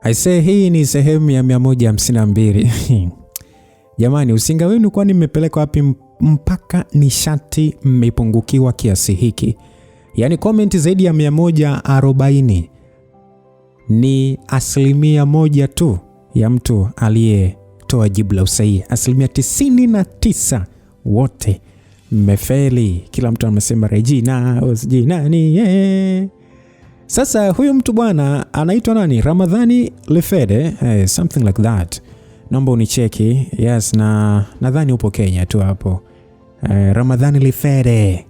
Aisee, hii ni sehemu ya 152. Jamani, usinga wenu kwani mmepeleka wapi mpaka nishati mmepungukiwa kiasi hiki? Yaani comment zaidi ya 140 ni 1% tu ya mtu aliyetoa jibu la usahihi. 99% wote mmefeli. Kila mtu amesema Regina, usiji nani Sasa huyu mtu bwana anaitwa nani? Ramadhani Lifede, something like that. Naomba unicheki. Yes, na nadhani upo Kenya tu hapo. Ramadhani Lifede.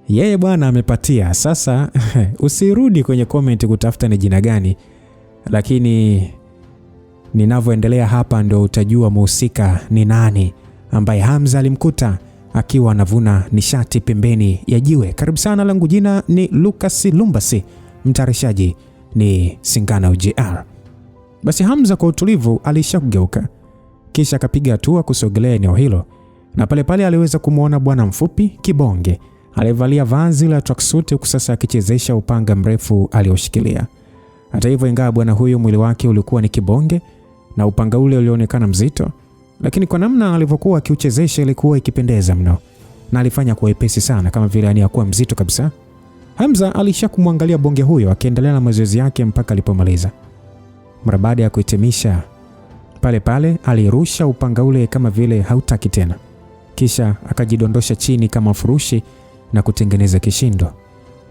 Yeye bwana amepatia. Sasa usirudi kwenye comment kutafuta ni jina gani. Lakini ninavyoendelea hapa ndio utajua mhusika ni nani ambaye Hamza alimkuta akiwa anavuna nishati pembeni ya jiwe. Karibu sana, langu jina ni Lucas Lumbasi. Mtayarishaji ni Singana UJR. Basi Hamza kwa utulivu alishakugeuka. Kisha akapiga hatua kusogelea eneo hilo. Na pale pale aliweza kumuona bwana mfupi kibonge. Alivalia vazi la tracksuit huku sasa akichezesha upanga mrefu alioshikilia. Hata hivyo, ingawa bwana huyo mwili wake ulikuwa ni kibonge na upanga ule ulionekana mzito, lakini kwa namna alivyokuwa akiuchezesha ilikuwa ikipendeza mno. Na alifanya kwa wepesi sana kama vile aniakuwa mzito kabisa. Hamza alishakumwangalia bonge huyo akiendelea na mazoezi yake mpaka alipomaliza. Mara baada ya kuhitimisha, pale pale alirusha upanga ule kama vile hautaki tena. Kisha akajidondosha chini kama furushi na kutengeneza kishindo.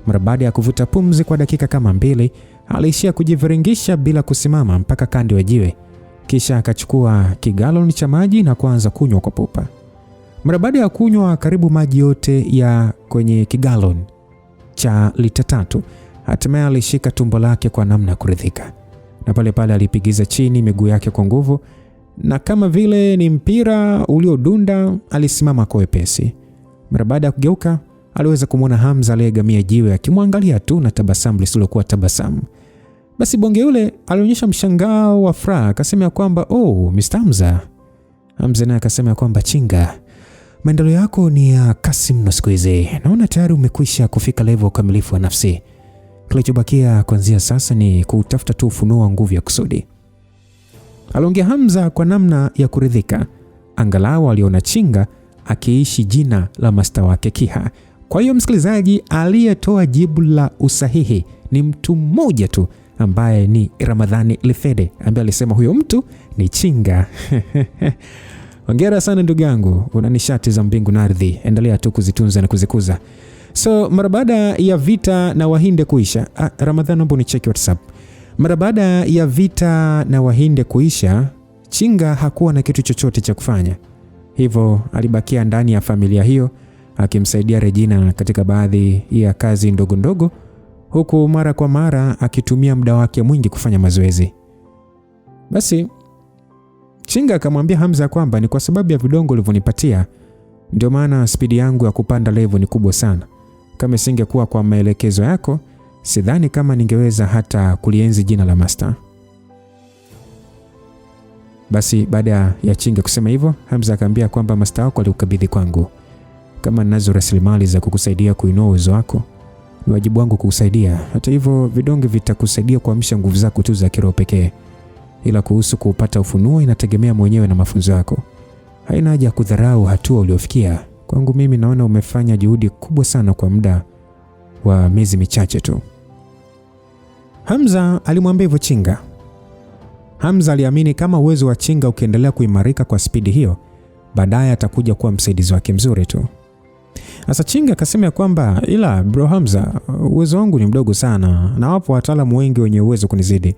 Mara baada ya kuvuta pumzi kwa dakika kama 2, aliishia kujiviringisha bila kusimama mpaka kando ya jiwe. Kisha akachukua kigaloni cha maji na kuanza kunywa kwa pupa. Mara baada ya kunywa karibu maji yote ya kwenye kigaloni cha lita 3, hatimaye alishika tumbo lake kwa namna ya kuridhika. Na pale pale alipigiza chini miguu yake kwa nguvu, na kama vile ni mpira uliodunda alisimama kwa wepesi. Mara baada ya kugeuka, aliweza kumwona Hamza aliyegamia jiwe akimwangalia tu na tabasamu lisilokuwa tabasamu. Basi bonge yule alionyesha mshangao wa furaha, akasema kwamba Mr. Hamza. Hamza naye akasema kwamba chinga, maendeleo yako ni ya kasi mno siku hizi. Naona tayari umekwisha kufika level kamilifu wa nafsi. Kilichobakia kuanzia sasa ni kutafuta tu ufunuo wa nguvu ya kusudi. Aliongea Hamza kwa namna ya kuridhika. Angalau aliona chinga akiishi jina la master wake Kiha. Kwa hiyo msikilizaji, aliyetoa jibu la usahihi ni mtu mmoja tu ambaye ni Ramadhani Lifede, ambaye alisema huyo mtu ni chinga. Hongera sana ndugu yangu, una nishati za mbingu na ardhi. Endelea tu kuzitunza na kuzikuza. So mara baada ya vita na Wahinde kuisha, Ramadhani naomba unicheki WhatsApp. Mara baada ya vita na Wahinde kuisha, chinga hakuwa na kitu chochote cha kufanya. Hivyo alibakia ndani ya familia hiyo akimsaidia Regina katika baadhi ya kazi ndogo ndogo, huku mara kwa mara akitumia muda wake mwingi kufanya mazoezi. Basi chinga akamwambia Hamza kwamba ni kwa sababu ya vidongo ulivyonipatia ndio maana spidi yangu ya kupanda level ni kubwa sana. Kama singekuwa kwa maelekezo yako, sidhani kama ningeweza hata kulienzi jina la master. Basi baada ya chinga kusema hivyo, Hamza akamwambia kwamba master wako alikukabidhi kwangu. Kama ninazo rasilimali za kukusaidia kuinua uwezo wako, ni wajibu wangu kukusaidia. Hata hivyo, vidonge vitakusaidia kuamsha nguvu zako tu za kiroho pekee. Ila kuhusu kupata ufunuo inategemea mwenyewe na mafunzo yako. Haina haja kudharau hatua uliofikia. Kwangu mimi naona umefanya juhudi kubwa sana kwa muda wa miezi michache tu. Hamza alimwambia hivyo chinga. Hamza aliamini kama uwezo wa chinga ukiendelea kuimarika kwa spidi hiyo, baadaye atakuja kuwa msaidizi wake mzuri tu. Sasa chinga akasema kwamba ila bro Hamza, uwezo wangu ni mdogo sana na wapo wataalamu wengi wenye uwezo kunizidi.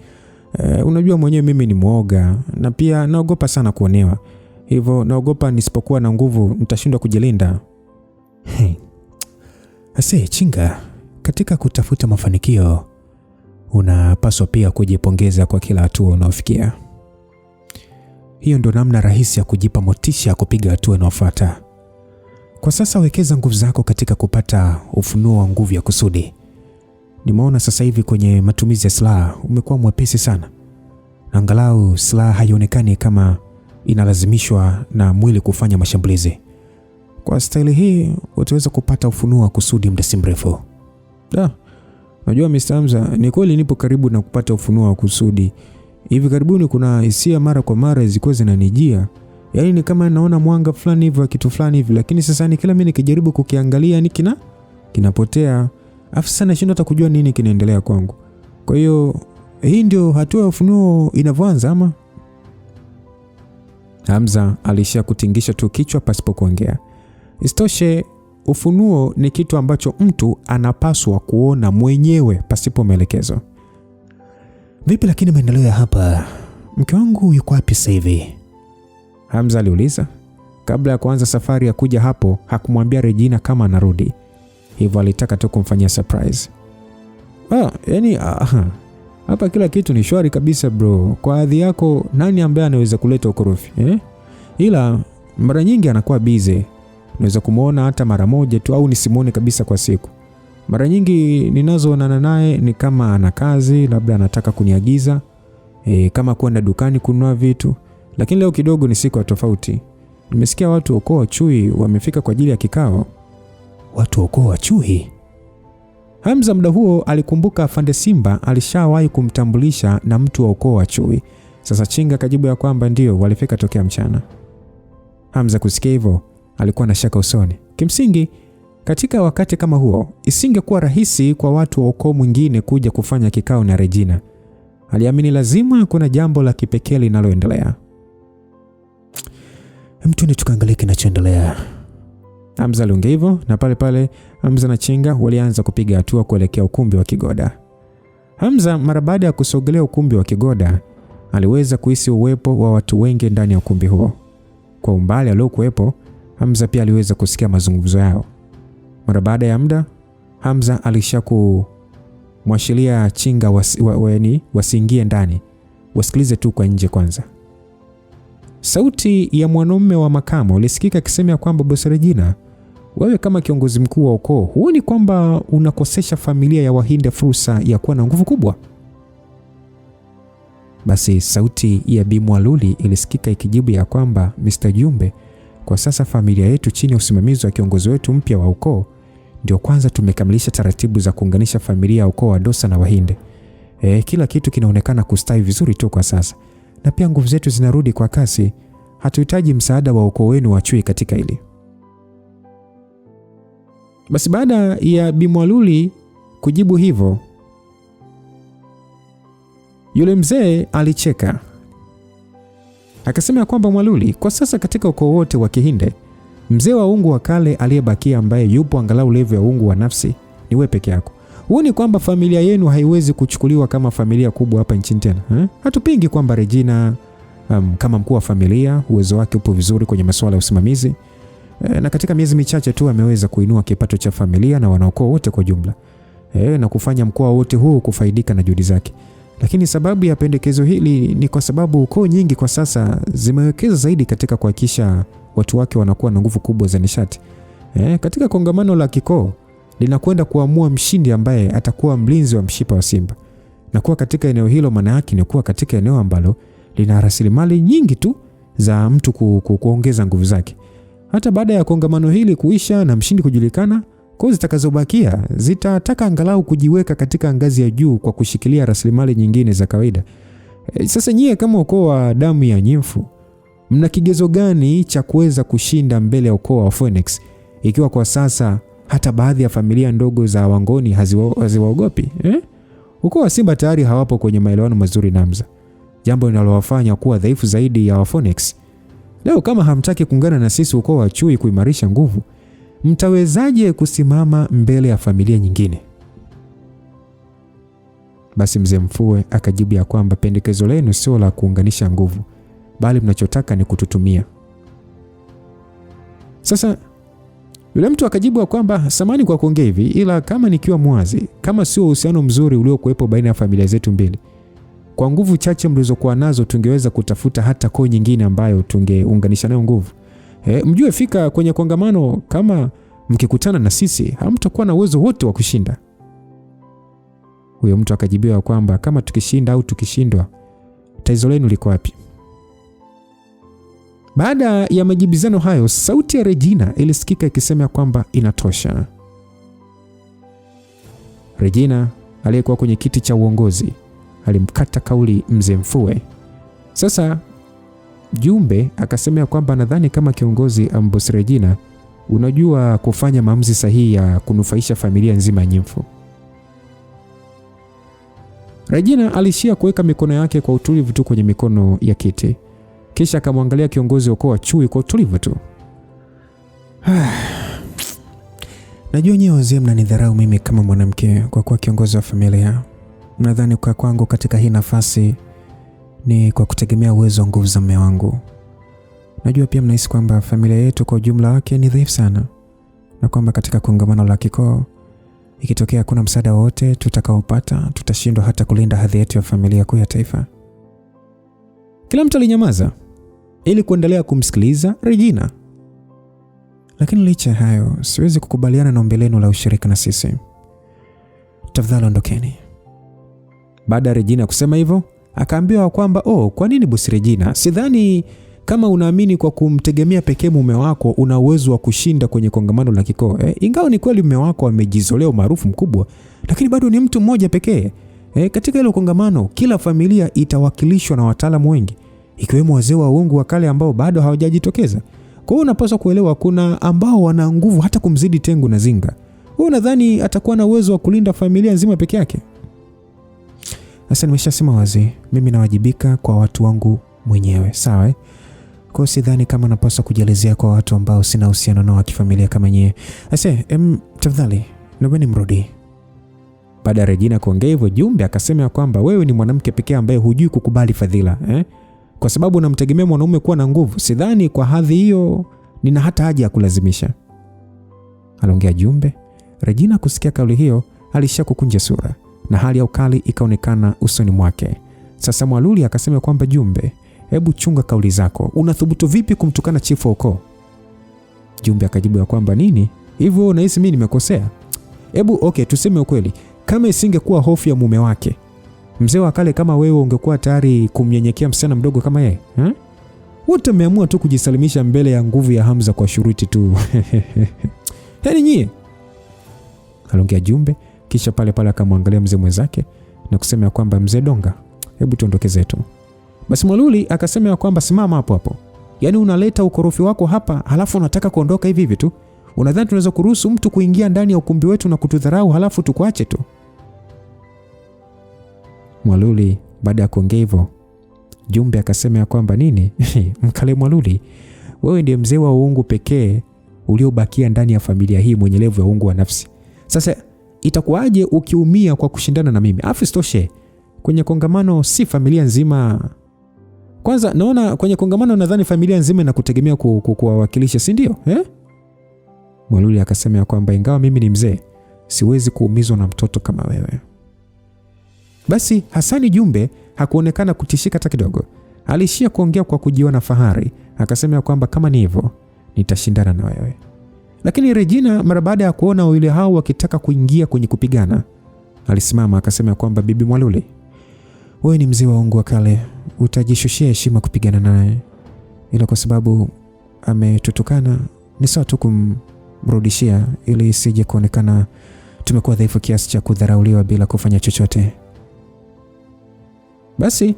Unajua mwenyewe mimi ni muoga na pia naogopa sana kuonewa. Hivyo naogopa nisipokuwa na nguvu nitashindwa kujilinda. Ase chinga, katika kutafuta mafanikio unapaswa pia kujipongeza kwa kila hatua unaofikia. Hiyo ndio namna rahisi ya kujipa motisha ya kupiga hatua inayofuata. Kwa sasa wekeza nguvu zako katika kupata ufunuo wa nguvu ya kusudi. Nimeona sasa hivi kwenye matumizi ya silaha umekuwa mwepesi sana. Angalau silaha haionekani kama inalazimishwa na mwili kufanya mashambulizi. Kwa staili hii utaweza kupata ufunuo wa kusudi muda si mrefu. Unajua Mr. Hamza, ni kweli nipo karibu na kupata ufunuo wa kusudi, Hivi karibuni kuna hisia mara kwa mara zilikuwa zinanijia. Yaani ni kama naona mwanga fulani hivi, kitu fulani hivi, lakini sasa ni kila mimi nikijaribu kukiangalia ni kinapotea. Afu sana nashindwa hata kujua nini kinaendelea kwangu. Kwa hiyo hii ndio hatua ya ufunuo inavyoanza ama? Hamza alishia kutingisha tu kichwa pasipo kuongea. Isitoshe, ufunuo ni kitu ambacho mtu anapaswa kuona mwenyewe pasipo maelekezo. Vipi lakini maendeleo ya hapa? Mke wangu yuko wapi sasa hivi? Hamza aliuliza. Kabla ya kuanza safari ya kuja hapo, hakumwambia Regina kama anarudi. Hivyo alitaka tu kumfanyia surprise. Hapa kila kitu ni shwari kabisa bro. Kwa hadhi yako nani ambaye anaweza kuleta ukorofi? Ila mara nyingi anakuwa busy. Naweza kumuona hata mara moja tu au nisimuone kabisa kwa siku. Mara nyingi ninazoonana naye ni kama ana kazi, labda anataka kuniagiza, kama kwenda dukani kununua vitu. Lakini leo kidogo ni siku tofauti. Nimesikia watu wa ukoo wa Chui wamefika kwa ajili ya kikao. Watu wa ukoo wa Chui? Hamza muda huo alikumbuka Afande Simba alishawahi kumtambulisha na mtu wa ukoo wa Chui. Sasa Chinga kajibu ya kwamba ndio walifika tokea mchana. Hamza kusikia hivyo alikuwa na shaka usoni. Kimsingi katika wakati kama huo isingekuwa rahisi kwa watu wa ukoo mwingine kuja kufanya kikao na Regina. Aliamini lazima kuna jambo la kipekee linaloendelea. Mtu ni tukaangalie kinachoendelea. Hamza aliongea hivyo na pale pale Hamza na Chinga walianza kupiga hatua kuelekea ukumbi wa Kigoda. Hamza mara baada ya kusogelea ukumbi wa Kigoda aliweza kuhisi uwepo wa watu wengi ndani ya ukumbi huo. Kwa umbali aliokuwepo, Hamza pia aliweza kusikia mazungumzo yao. Mara baada ya muda, Hamza alishakumwashiria Chinga wasiingie ndani, wasikilize tu kwa nje kwanza. Sauti ya mwanamume wa makamo ilisikika akisema kwamba Boss Regina, wewe kama kiongozi mkuu wa ukoo, huoni kwamba unakosesha familia ya Wahinde fursa ya kuwa na nguvu kubwa? Basi sauti ya Bi Mwaluli ilisikika ikijibu ya kwamba Mr. Jumbe, kwa sasa familia yetu chini ya usimamizi wa kiongozi wetu mpya wa ukoo ndio kwanza tumekamilisha taratibu za kuunganisha familia ya ukoo wa Dosa na Wahinde. Kila kitu kinaonekana kustawi vizuri tu kwa sasa. Na pia nguvu zetu zinarudi kwa kasi. Hatuhitaji msaada wa ukoo wenu wa Chui katika hili. Basi baada ya Bi Mwaluli kujibu hivyo, yule mzee alicheka. Akasema kwamba Mwaluli, kwa sasa katika ukoo wote wa Kihinde, mzee wa ungu wa kale aliyebakia ambaye yupo angalau level ya ungu wa nafsi ni wewe peke yako. Huoni kwamba familia yenu haiwezi kuchukuliwa kama familia kubwa hapa nchini tena? Hatupingi kwamba Regina kama mkuu wa familia uwezo wake upo vizuri kwenye masuala ya usimamizi. Na katika miezi michache tu ameweza kuinua kipato cha familia na wanaokoo wote kwa jumla. Na kufanya mkoa wote huu kufaidika na juhudi zake. Lakini sababu ya pendekezo hili ni kwa sababu ukoo nyingi kwa sasa zimewekeza zaidi katika kuhakikisha watu wake wanakuwa na nguvu kubwa za nishati. Katika kongamano la kikoo linakwenda kuamua mshindi ambaye atakuwa mlinzi wa mshipa wa simba. Na kuwa katika eneo hilo maana yake ni kuwa katika eneo ambalo lina rasilimali nyingi tu za mtu kuongeza nguvu zake. Hata baada ya kongamano hili kuisha na mshindi kujulikana, koo zitakazobakia zitataka angalau kujiweka katika ngazi ya juu kwa kushikilia rasilimali nyingine za kawaida. Sasa nyie kama ukoo wa damu ya nyimfu, mna kigezo gani cha kuweza kushinda mbele ya ukoo wa Phoenix ikiwa kwa sasa hata baadhi ya familia ndogo za Wangoni haziwaogopi? Ukoo wa Simba tayari hawapo kwenye maelewano mazuri na Hamza, jambo linalowafanya kuwa dhaifu zaidi ya Phoenix. Leo kama hamtaki kuungana na sisi ukoo wa Chui kuimarisha nguvu, mtawezaje kusimama mbele ya familia nyingine? Basi mzee Mfue akajibu ya kwamba pendekezo lenu sio la kuunganisha nguvu, bali mnachotaka ni kututumia. Sasa yule mtu akajibu kwamba samani kwa kuongea hivi, ila kama nikiwa mwazi, kama sio uhusiano mzuri uliokuwepo baina ya familia zetu mbili, kwa nguvu chache mlizokuwa nazo tungeweza kutafuta hata koo nyingine ambayo tungeunganisha nayo nguvu. Mjue fika kwenye kongamano kama mkikutana na sisi hamtakuwa na uwezo wote wa kushinda. Huyo mtu akajibiwa kwamba kama tukishinda au tukishindwa, tatizo lenu liko wapi? Baada ya majibizano hayo, sauti ya Regina ilisikika ikisema kwamba inatosha. Regina aliyekuwa kwenye kiti cha uongozi alimkata kauli mzee Mfue. Sasa Jumbe akasema kwamba nadhani kama kiongozi Boss Regina unajua kufanya maamuzi sahihi ya kunufaisha familia nzima ya Nyimfu. Regina alishia kuweka mikono yake kwa utulivu tu kwenye mikono ya kiti. Kisha akamwangalia kiongozi ukoo wa Chui kwa utulivu tu. Najua nyewe wazee mnanidharau mimi kama mwanamke kwa kuwa kiongozi wa familia. Nadhani kwa kwangu katika hii nafasi ni kwa kutegemea uwezo wa nguvu za mume wangu. Najua pia mnahisi kwamba familia yetu kwa ujumla wake ni dhaifu sana, na kwamba katika kongamano la kikoo ikitokea kuna msaada wote tutakaopata tutashindwa hata kulinda hadhi yetu ya familia kuu ya taifa. Kila mtu alinyamaza ili kuendelea kumsikiliza Regina. Lakini licha hayo siwezi kukubaliana na ombi lenu la ushirika na sisi. Tafadhali ondokeni. Baada ya Regina kusema hivyo, akaambiwa kwamba kwa nini Boss Regina? Sidhani kama unaamini kwa kumtegemea pekee mume wako una uwezo wa kushinda kwenye kongamano la kikoo. Ingawa ni kweli mume wako amejizolea umaarufu mkubwa, lakini bado ni mtu mmoja pekee. Katika hilo kongamano kila familia itawakilishwa na wataalamu wengi, ikiwemo wazee wa uongo wa kale ambao bado hawajajitokeza. Kwa hiyo unapaswa kuelewa kuna ambao wana nguvu hata kumzidi Tengu na Zinga. Wewe unadhani atakuwa na uwezo wa kulinda familia nzima peke yake? Sasa nimeshasema wazi, mimi nawajibika kwa watu wangu mwenyewe, sawa? Kwa hiyo sidhani kama napaswa kujielezea kwa watu ambao sina uhusiano nao wa kifamilia kama nyie. Tafadhali, naomba mrudi. Baada ya Regina kuongea hivyo, Jumbe akasema kwamba wewe ni mwanamke pekee ambaye hujui kukubali fadhila, Kwa sababu unamtegemea mwanaume kuwa na nguvu. Sidhani kwa hadhi hiyo nina hata haja ya kulazimisha. Aliongea Jumbe. Regina kusikia kauli hiyo alishia kukunja sura na hali ya ukali ikaonekana usoni mwake. Sasa Mwaluli akasema kwamba Jumbe, hebu chunga kauli zako. Unathubutu vipi kumtukana chifu wa ukoo? Jumbe akajibu kwamba nini? Hivyo unahisi mimi nimekosea? Tuseme ukweli. Kama isingekuwa hofu ya mume wake, mzee wa kale kama wewe ungekuwa tayari kumnyenyekea msichana mdogo kama yeye? Wote mmeamua tu kujisalimisha mbele ya nguvu ya Hamza kwa shuruti tu. Yaani nyie? Aliongea Jumbe, kisha pale akamwangalia mzee mwenzake na kusema kwamba mzee Donga, hebu tuondoke zetu. Basi Mwaluli akasema kwamba simama hapo hapo. Yaani unaleta ukorofi wako hapa halafu unataka kuondoka hivi hivi tu? Unadhani tunaweza kuruhusu mtu kuingia ndani ya ukumbi wetu na kutudharau halafu tukuache tu? Mwaluli baada ya kuongea hivyo, Jumbe akasema kwamba nini? Mkale Mwaluli, wewe ndiye mzee wa uungu pekee uliobakia ndani ya familia hii mwenye levu ya uungu wa nafsi. Sasa itakuwaje ukiumia kwa kushindana na mimi? Afistoshe, kwenye kongamano si familia nzima. Kwanza naona kwenye kongamano nadhani familia nzima inakutegemea kuwawakilisha, si ndio? Mwaluli akasema kwamba ingawa mimi ni mzee, siwezi kuumizwa na mtoto kama wewe. Basi Hasani Jumbe hakuonekana kutishika hata kidogo. Alishia kuongea kwa kujiona fahari. Akasema kwamba kama ni hivyo, nitashindana na wewe. Lakini Regina mara baada ya kuona wale hao wakitaka kuingia kwenye kupigana, alisimama akasema kwamba Bibi Mwaluli, wewe ni mzee wa uongo wa kale, utajishushia heshima kupigana naye. Ila kwa sababu ametutukana, ni sawa tu kumrudishia ili isije kuonekana tumekuwa dhaifu kiasi cha kudharauliwa bila kufanya chochote. Basi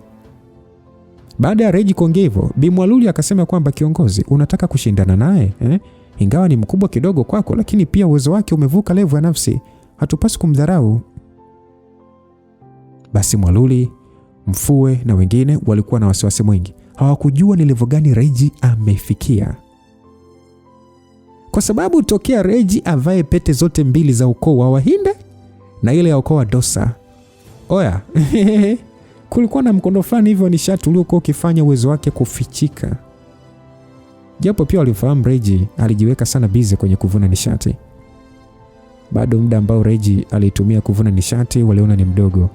baada ya Reji kuongea hivyo, Bi Mwaluli akasema kwamba kiongozi, unataka kushindana naye? Ingawa ni mkubwa kidogo kwako, lakini pia uwezo wake umevuka levu ya nafsi. Hatupaswi kumdharau. Basi Mwaluli, Mfue na wengine walikuwa na wasiwasi mwingi. Hawakujua ni levu gani Reji amefikia. Kwa sababu tokea Reji avae pete zote mbili za ukoo wa Wahinde na ile ya ukoo wa Dosa, kulikuwa na mkondo fulani hivyo nishati uliokuwa ukifanya uwezo wake kufichika. Japo pia walifahamu Reji alijiweka sana busy kwenye kuvuna nishati. Bado muda ambao Reji alitumia kuvuna nishati waliona ni mdogo.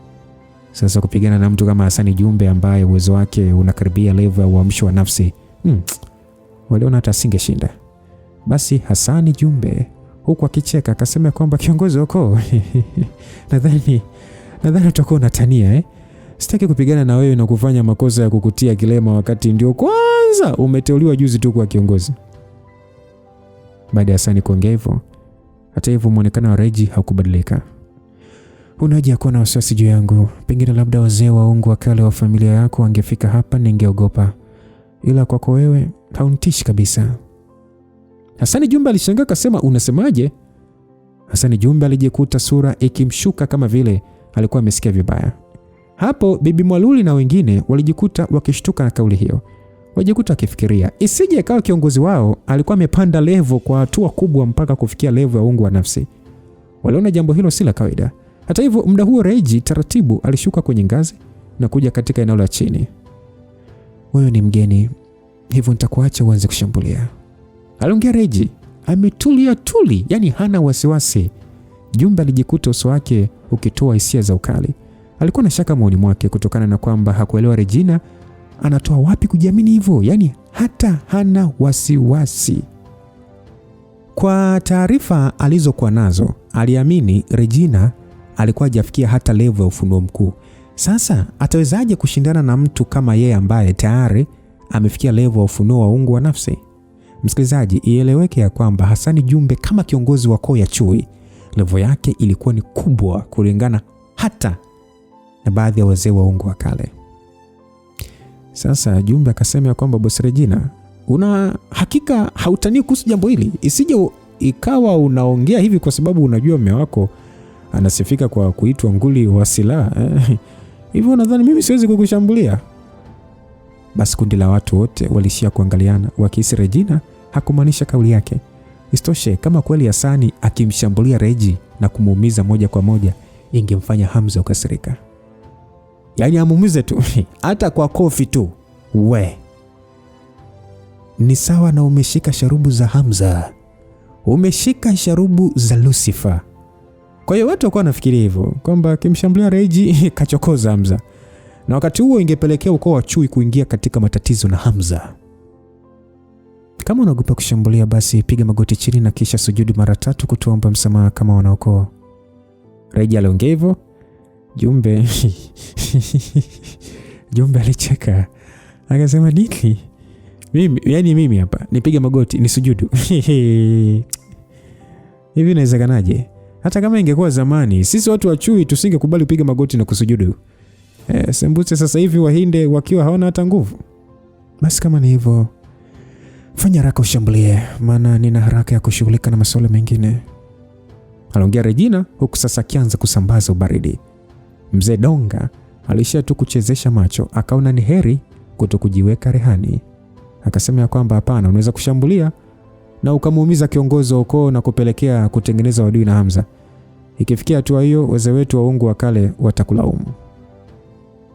Sasa kupigana na mtu kama Hasani Jumbe ambaye uwezo wake unakaribia level ya uamsho wa nafsi, waliona hata asingeshinda. Basi Hasani Jumbe huku akicheka akasema kwamba kiongozi wako, nadhani utakuwa unatania. Sitaki kupigana na wewe na kufanya makosa ya kukutia kilema wakati ndio kwanza umeteuliwa juzi tu kwa kiongozi. Baada ya Hasani kuongea hivyo, hata hivyo muonekano wa Reji haukubadilika. Unaje kuwa na wasiwasi juu yangu? Pengine labda wazee waungu wa kale wa familia yako wangefika hapa ningeogopa. Ila kwako wewe haunitishi kabisa. Hasani Jumbe alishangaa akasema, unasemaje? Hasani Jumbe alijikuta sura ikimshuka kama vile alikuwa amesikia vibaya. Hapo Bibi Mwaluli na wengine walijikuta wakishtuka na kauli hiyo. Wajikuta akifikiria isije ikawa kiongozi wao alikuwa amepanda level kwa hatua kubwa mpaka kufikia level ya uungu wa nafsi. Waliona jambo hilo si la kawaida. Hata hivyo muda huo Reji taratibu alishuka kwenye ngazi na kuja katika eneo la chini. Wewe ni mgeni, hivyo nitakuacha uanze kushambulia. Aliongea Reji, ametulia tuli, yani hana wasiwasi. Jumbe alijikuta uso wake ukitoa hisia za ukali. Alikuwa na shaka moyoni mwake kutokana na kwamba hakuelewa Regina anatoa wapi kujiamini hivyo, yani hata hana wasiwasi. Kwa taarifa alizokuwa nazo, aliamini Regina alikuwa hajafikia hata level ya ufunuo mkuu. Sasa atawezaje kushindana na mtu kama yeye ambaye tayari amefikia level ya ufunuo wa uungu wa nafsi? Msikilizaji, ieleweke ya kwamba Hasani Jumbe kama kiongozi wa koo ya chui, level yake ilikuwa ni kubwa kulingana hata na baadhi ya wazee wa uungu wa kale. Sasa Jumbe akasema ya kwamba Boss Regina, una hakika hautani kuhusu jambo hili? Isije ikawa unaongea hivi kwa sababu unajua mume wako anasifika kwa kuitwa nguli wa silaha. Hivyo nadhani mimi siwezi kukushambulia. Basi kundi la watu wote walishia kuangaliana wakihisi Regina hakumaanisha kauli yake. Isitoshe, kama kweli Hasani akimshambulia Reji na kumuumiza moja kwa moja, ingemfanya Hamza ukasirika. Yaani amuumize tu hata kwa kofi tu. We ni sawa na umeshika sharubu za Hamza, umeshika sharubu za Lucifer. Kwa hiyo watu wakawa wanafikiria hivyo kwamba akimshambulia Reji kachokoza Hamza, na wakati huo ingepelekea ukoo wa chui kuingia katika matatizo na Hamza. Kama unaogopa kushambulia, basi piga magoti chini na kisha sujudu mara 3 kutuomba msamaha kama wanaokoo. Reji aliongea hivyo. Jumbe alicheka akasema, nini? Mimi hapa nipige magoti ni sujudu? Hivi inawezekanaje? Hata kama ingekuwa zamani, sisi watu wa chui tusingekubali kupiga magoti na kusujudu. Sembuse sasa hivi Wahinde wakiwa hawana hata nguvu. Basi kama ni hivyo, fanya haraka ushambulie, maana nina haraka ya kushughulika na masuala mengine. Aliongea Regina huku sasa akianza kusambaza ubaridi. Mzee Donga alishia tu kuchezesha macho, akaona ni heri kutokujiweka rehani. Akasema ya kwamba hapana, unaweza kushambulia na ukamuumiza kiongozi wa ukoo na kupelekea kutengeneza wadui na Hamza. Ikifikia hatua hiyo, wazee wetu wa uungu wa kale watakulaumu.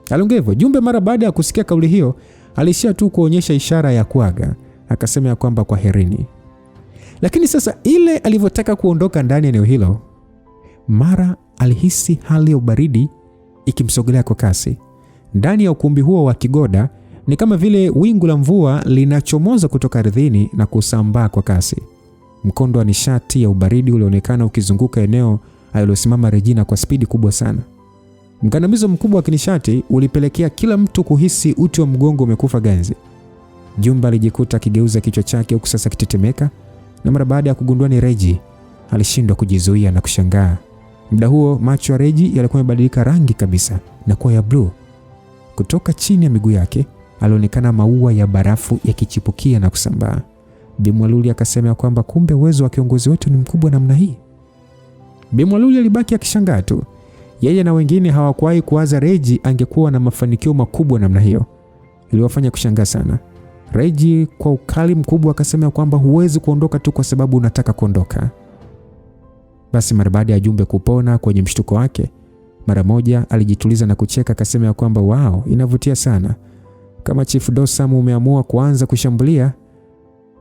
Aliongevo Jumbe mara baada ya kusikia kauli hiyo, alishia tu kuonyesha ishara ya kuaga. Akasema ya kwamba kwa herini. Lakini sasa ile alivyotaka kuondoka ndani ya eneo hilo, mara alihisi hali ya ubaridi ikimsogelea kwa kasi. Ndani ya ukumbi huo wa kigoda ni kama vile wingu la mvua linachomoza kutoka ardhini na kusambaa kwa kasi. Mkondo wa nishati ya ubaridi ulionekana ukizunguka eneo alilosimama Regina kwa spidi kubwa sana. Mkandamizo mkubwa wa kinishati ulipelekea kila mtu kuhisi uti wa mgongo umekufa ganzi. Jumbe alijikuta akigeuza kichwa chake huku sasa kitetemeka, na mara baada ya kugundua ni Reji, alishindwa kujizuia na kushangaa. Muda huo macho ya Reji yalikuwa yamebadilika rangi kabisa na kuwa ya blue. Kutoka chini ya miguu yake alionekana maua ya barafu yakichipukia na kusambaa. Bi Mwaluli akasema kwamba kumbe uwezo wa kiongozi wetu ni mkubwa namna hii. Bi Mwaluli alibaki akishangaa tu. Yeye na wengine hawakuwahi kuwaza Reji angekuwa na mafanikio makubwa namna hiyo. Iliwafanya kushangaa sana. Reji kwa ukali mkubwa akasema kwamba huwezi kuondoka tu kwa sababu unataka kuondoka. Basi mara baada ya Jumbe kupona kwenye mshtuko wake, mara moja alijituliza na kucheka akasema kwamba wow, inavutia sana. Kama Chief Dosam umeamua kuanza kushambulia,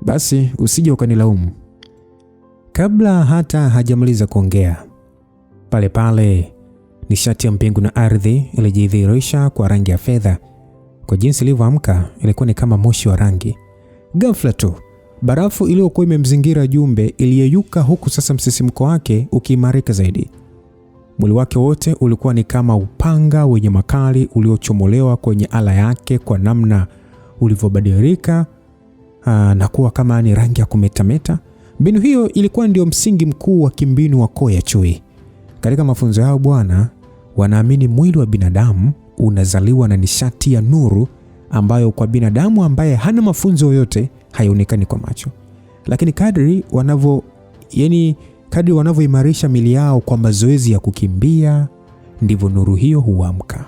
basi usije ukanilaumu. Kabla hata hajamaliza kuongea, pale pale nishati ya mbingu na ardhi ilijidhihirisha kwa rangi ya fedha. Kwa jinsi ilivyoamka ilikuwa ni kama moshi wa rangi. Ghafla tu barafu iliyokuwa imemzingira Jumbe iliyeyuka, huku sasa msisimko wake ukiimarika zaidi. Mwili wake wote ulikuwa ni kama upanga wenye makali uliochomolewa kwenye ala yake, kwa namna ulivyobadilika na kuwa kama ni rangi ya kumetameta. Mbinu hiyo ilikuwa ndio msingi mkuu wa kimbinu wa koo ya chui. Katika mafunzo yao bwana, Wanaamini mwili wa binadamu unazaliwa na nishati ya nuru ambayo kwa binadamu ambaye hana mafunzo yoyote haionekani kwa macho. Lakini kadri wanavyoimarisha mili yao kwa mazoezi ya kukimbia, ndivyo nuru hiyo huamka.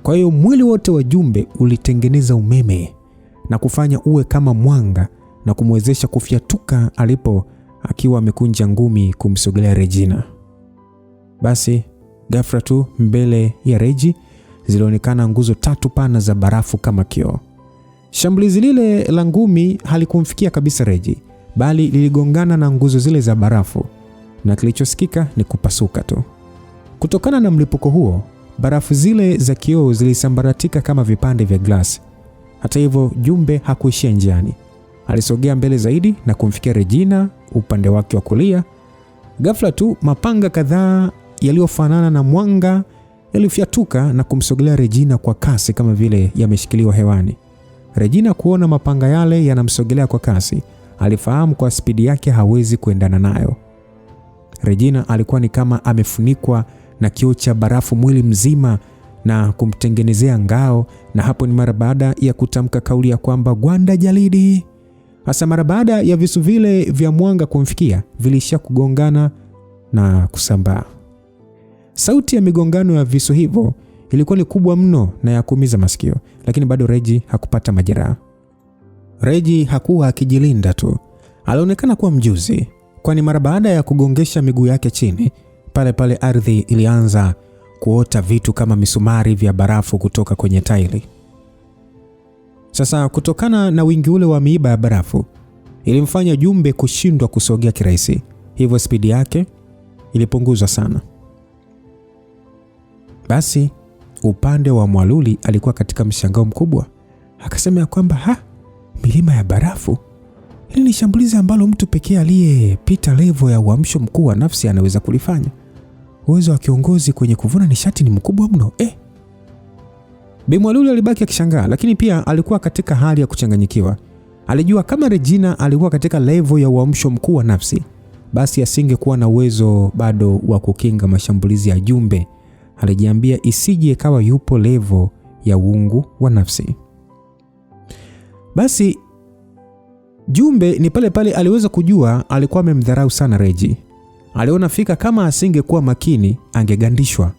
Kwa hiyo mwili wote wa Jumbe ulitengeneza umeme na kufanya uwe kama mwanga na kumwezesha kufyatuka akiwa amekunja ngumi kumsogelea Regina. Basi ghafla tu mbele ya Regi zilionekana nguzo 3 pana za barafu kama kioo. Shambulizi lile la ngumi halikumfikia kabisa Regi, bali liligongana na nguzo zile za barafu na kilichosikika ni kupasuka tu. Kutokana na mlipuko huo, barafu zile za kioo zilisambaratika kama vipande vya glasi. Hata hivyo, Jumbe hakuishia njiani. Alisogea mbele zaidi na kumfikia Regina upande wake wa kulia. Ghafla tu mapanga kadhaa yaliyofanana na mwanga yalifyatuka na kumsogelea Regina kwa kasi kama vile yameshikiliwa hewani. Regina kuona mapanga yale yanamsogelea kwa kasi, alifahamu kwa spidi yake hawezi kuendana nayo. Regina alikuwa ni kama amefunikwa na kioo cha barafu mwili mzima na kumtengenezea ngao, na hapo ni mara baada ya kutamka kauli ya kwamba gwanda jalidi. Hasa mara baada ya visu vile vya mwanga kumfikia, vilishia kugongana na kusambaa. Sauti ya migongano ya visu hivyo ilikuwa ni kubwa mno na ya kuumiza masikio, lakini bado Regi hakupata majeraha. Regi hakuwa akijilinda tu, alionekana kuwa mjuzi, kwani mara baada ya kugongesha miguu yake chini, pale ardhi ilianza kuota vitu kama misumari vya barafu kutoka kwenye taili. Sasa kutokana na wingi ule wa miiba ya barafu, ilimfanya Jumbe kushindwa kusogea kirahisi, hivyo spidi yake ilipunguzwa sana. Basi upande wa Mwaluli alikuwa katika mshangao mkubwa. Akasema ya kwamba milima ya barafu, hili ni shambulizi ambalo mtu pekee aliyepita level ya uamsho mkuu wa nafsi anaweza kulifanya. Uwezo wa kiongozi kwenye kuvuna nishati ni mkubwa mno. Bi Mwaluli alibaki akishangaa, lakini pia alikuwa katika hali ya kuchanganyikiwa. Alijua kama Regina alikuwa katika level ya uamsho mkuu wa nafsi, basi asingekuwa na uwezo bado wa kukinga mashambulizi ya Jumbe. Alijiambia isije kawa yupo level ya uungu wa nafsi. Basi Jumbe ni pale aliweza kujua alikuwa amemdharau sana Regi. Aliona fika kama asingekuwa makini angegandishwa.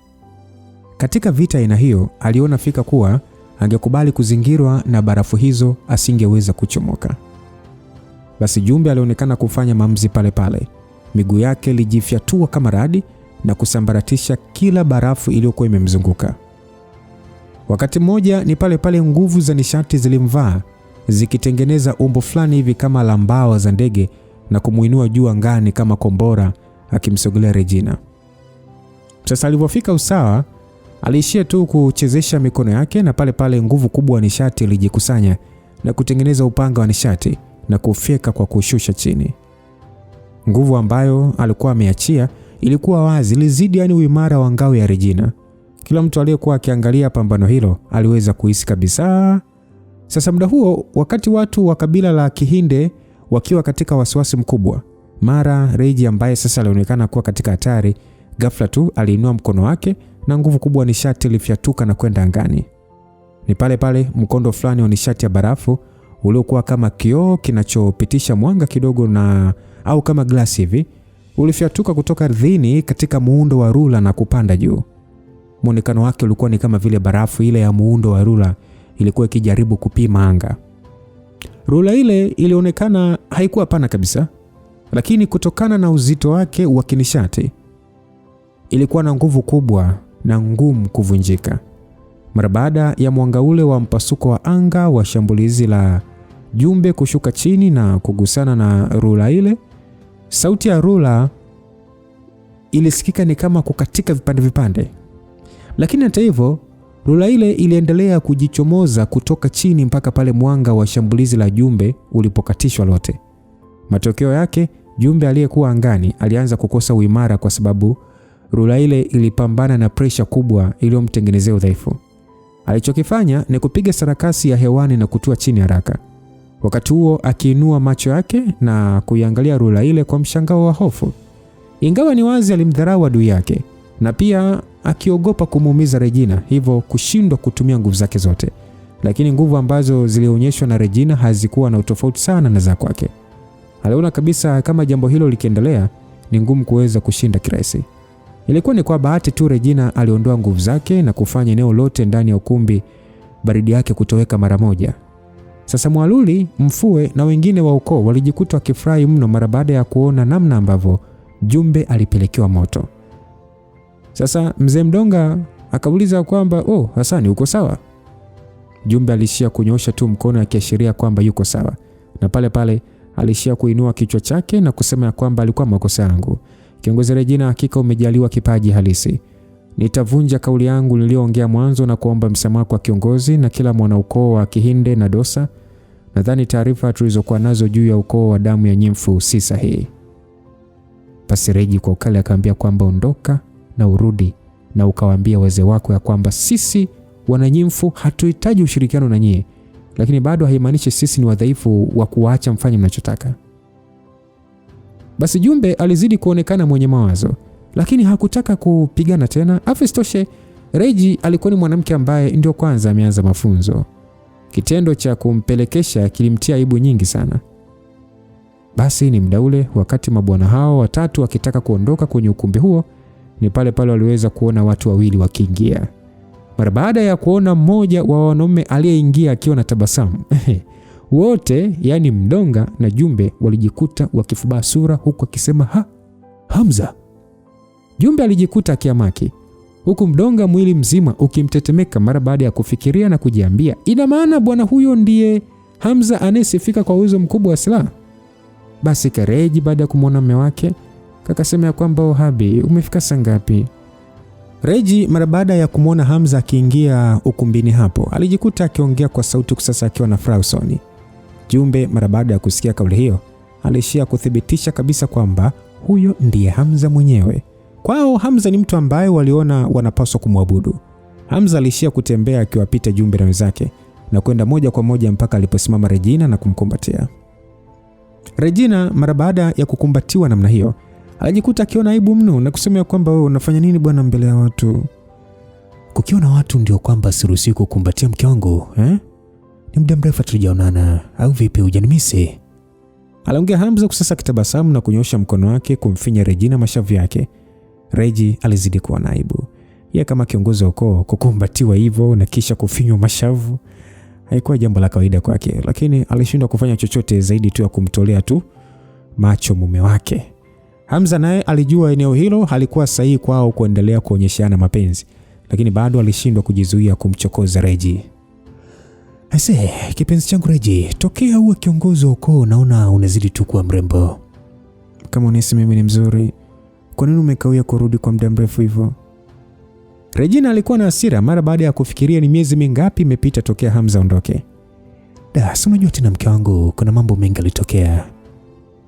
Katika vita aina hiyo, aliona fika kuwa angekubali kuzingirwa na barafu hizo asingeweza kuchomoka. Basi Jumbe alionekana kufanya maamuzi pale. Miguu yake ilijifyatua kama radi na kusambaratisha kila barafu iliyokuwa imemzunguka. Wakati mmoja ni pale nguvu za nishati zilimvaa, zikitengeneza umbo fulani hivi kama la mbawa za ndege na kumuinua juu angani kama kombora akimsogelea Regina. Sasa alipofika usawa, aliishia tu kuchezesha mikono yake na pale nguvu kubwa ya nishati ilijikusanya na kutengeneza upanga wa nishati na kufyeka kwa kushusha chini. Nguvu ambayo alikuwa ameachia ilikuwa wazi, ilizidi uimara wa ngao ya Regina. Kila mtu aliyekuwa akiangalia pambano hilo aliweza kuhisi kabisa. Sasa muda huo, wakati watu wa kabila la Kihinde wakiwa katika wasiwasi mkubwa, mara Regi ambaye sasa alionekana kuwa katika hatari, ghafla tu aliinua mkono wake na nguvu kubwa ya nishati ilifyatuka na kwenda angani. Ni pale mkondo fulani wa nishati ya barafu uliokuwa kama kioo kinachopitisha mwanga kidogo au kama glasi hivi, ulifyatuka kutoka ardhini katika muundo wa rula na kupanda juu. Muonekano wake ulikuwa ni kama vile barafu ile ya muundo wa rula ilikuwa ikijaribu kupima anga. Rula ile ilionekana haikuwa pana kabisa, lakini kutokana na uzito wake wa kinishati ilikuwa na nguvu kubwa na ngumu kuvunjika. Mara baada ya mwanga ule wa mpasuko wa anga wa shambulizi la Jumbe kushuka chini na kugusana na rula ile, sauti ya rula ilisikika ni kama kukatika vipande. Lakini hata hivyo, rula ile iliendelea kujichomoza kutoka chini mpaka pale mwanga wa shambulizi la Jumbe ulipokatishwa lote. Matokeo yake, Jumbe aliyekuwa angani alianza kukosa uimara kwa sababu rula ile ilipambana na pressure kubwa iliyomtengenezea udhaifu. Alichokifanya ni kupiga sarakasi ya hewani na kutua chini haraka. Wakati huo akiinua macho yake na kuiangalia rula ile kwa mshangao wa hofu. Ingawa ni wazi alimdharau adui yake, na pia akiogopa kumuumiza Regina, hivyo kushindwa kutumia nguvu zake zote. Lakini nguvu ambazo zilionyeshwa na Regina hazikuwa na utofauti sana na za kwake. Aliona kabisa kama jambo hilo likiendelea ni ngumu kuweza kushinda kirahisi. Ilikuwa ni kwa bahati tu Regina aliondoa nguvu zake na kufanya eneo lote ndani ya ukumbi baridi yake kutoweka mara moja. Sasa Mwaluli, Mfue na wengine wa ukoo walijikuta wakifurahi mno mara baada ya kuona namna ambavyo Jumbe alipelekewa moto. Sasa mzee Mdonga akauliza kwamba Hasani, uko sawa? Jumbe alishia kunyosha tu mkono akiashiria kwamba yuko sawa, na pale pale alishia kuinua kichwa chake na kusema ya kwamba alikuwa makosa yangu. Kiongozi Regina, hakika umejaliwa kipaji halisi. Nitavunja kauli yangu niliyoongea mwanzo na kuomba msamaha kwa kiongozi na kila mwanaukoo wa Kihinde na Dosa. Nadhani taarifa tulizokuwa nazo juu ya ukoo wa damu ya Nyimfu si sahihi. Basi Reji kwa ukali akaambia kwamba ondoka na urudi na ukawaambia wazee wako ya kwamba sisi Wananyimfu hatuhitaji ushirikiano na nyie, lakini bado haimaanishi sisi ni wadhaifu wa kuacha mfanye mnachotaka. Basi Jumbe alizidi kuonekana mwenye mawazo, lakini hakutaka kupigana tena. Afistoshe, Reji alikuwa ni mwanamke ambaye ndio kwanza ameanza mafunzo. Kitendo cha kumpelekesha kilimtia aibu nyingi sana. Basi ni muda ule wakati mabwana hao watatu wakitaka kuondoka kwenye ukumbi huo, ni pale pale waliweza kuona watu wawili wakiingia. Mara baada ya kuona mmoja wa wanaume aliyeingia akiwa na tabasamu, wote yani Mdonga na Jumbe walijikuta wakifubaa sura huku akisema Hamza. Jumbe alijikuta akiamaki, huku Mdonga mwili mzima ukimtetemeka mara baada ya kufikiria na kujiambia, ina maana bwana huyo ndiye Hamza anayesifika kwa uwezo mkubwa wa silaha. Basi Kareji baada ya kumwona mume wake kakasema ya kwamba Habi, umefika saa ngapi? Reji mara baada ya kumwona Hamza akiingia ukumbini hapo alijikuta akiongea kwa sauti kusasa akiwa na furaha usoni. Jumbe mara baada ya kusikia kauli hiyo alishia kuthibitisha kabisa kwamba huyo ndiye Hamza mwenyewe. Kwao Hamza ni mtu ambaye waliona wanapaswa kumwabudu. Hamza alishia kutembea akiwapita Jumbe na wenzake na kwenda moja kwa moja mpaka aliposimama Regina na kumkumbatia. Regina mara baada ya kukumbatiwa namna hiyo alijikuta akiona aibu mno na kusema kwamba wewe unafanya nini bwana mbele ya watu? Kukiona watu ndio kwamba siruhusi kukumbatia mke wangu, Ni muda mrefu tujaonana au vipi, hujanimisi? Aliongea Hamza kusasa kitabasamu na kunyosha mkono wake kumfinya Regina mashavu yake. Reji alizidi kuwa na aibu. Yeye kama kiongozi wa ukoo kukumbatiwa hivyo na kisha kufinywa mashavu haikuwa jambo la kawaida kwake, lakini alishindwa kufanya chochote zaidi tu ya kumtolea tu macho mume wake. Hamza naye alijua eneo hilo halikuwa sahihi kwao kuendelea kuonyeshana mapenzi, lakini bado alishindwa kujizuia kumchokoza Reji. Ase, kipenzi changu Reji, tokea uwe kiongozi wa ukoo naona unazidi tu kuwa mrembo. Kama unahisi mimi ni mzuri, kwa nini umekawia kurudi kwa muda mrefu hivyo? Regina alikuwa na hasira mara baada ya kufikiria ni miezi mingapi imepita tokea Hamza ondoke. Si unajua tena mke wangu, kuna mambo mengi yalitokea.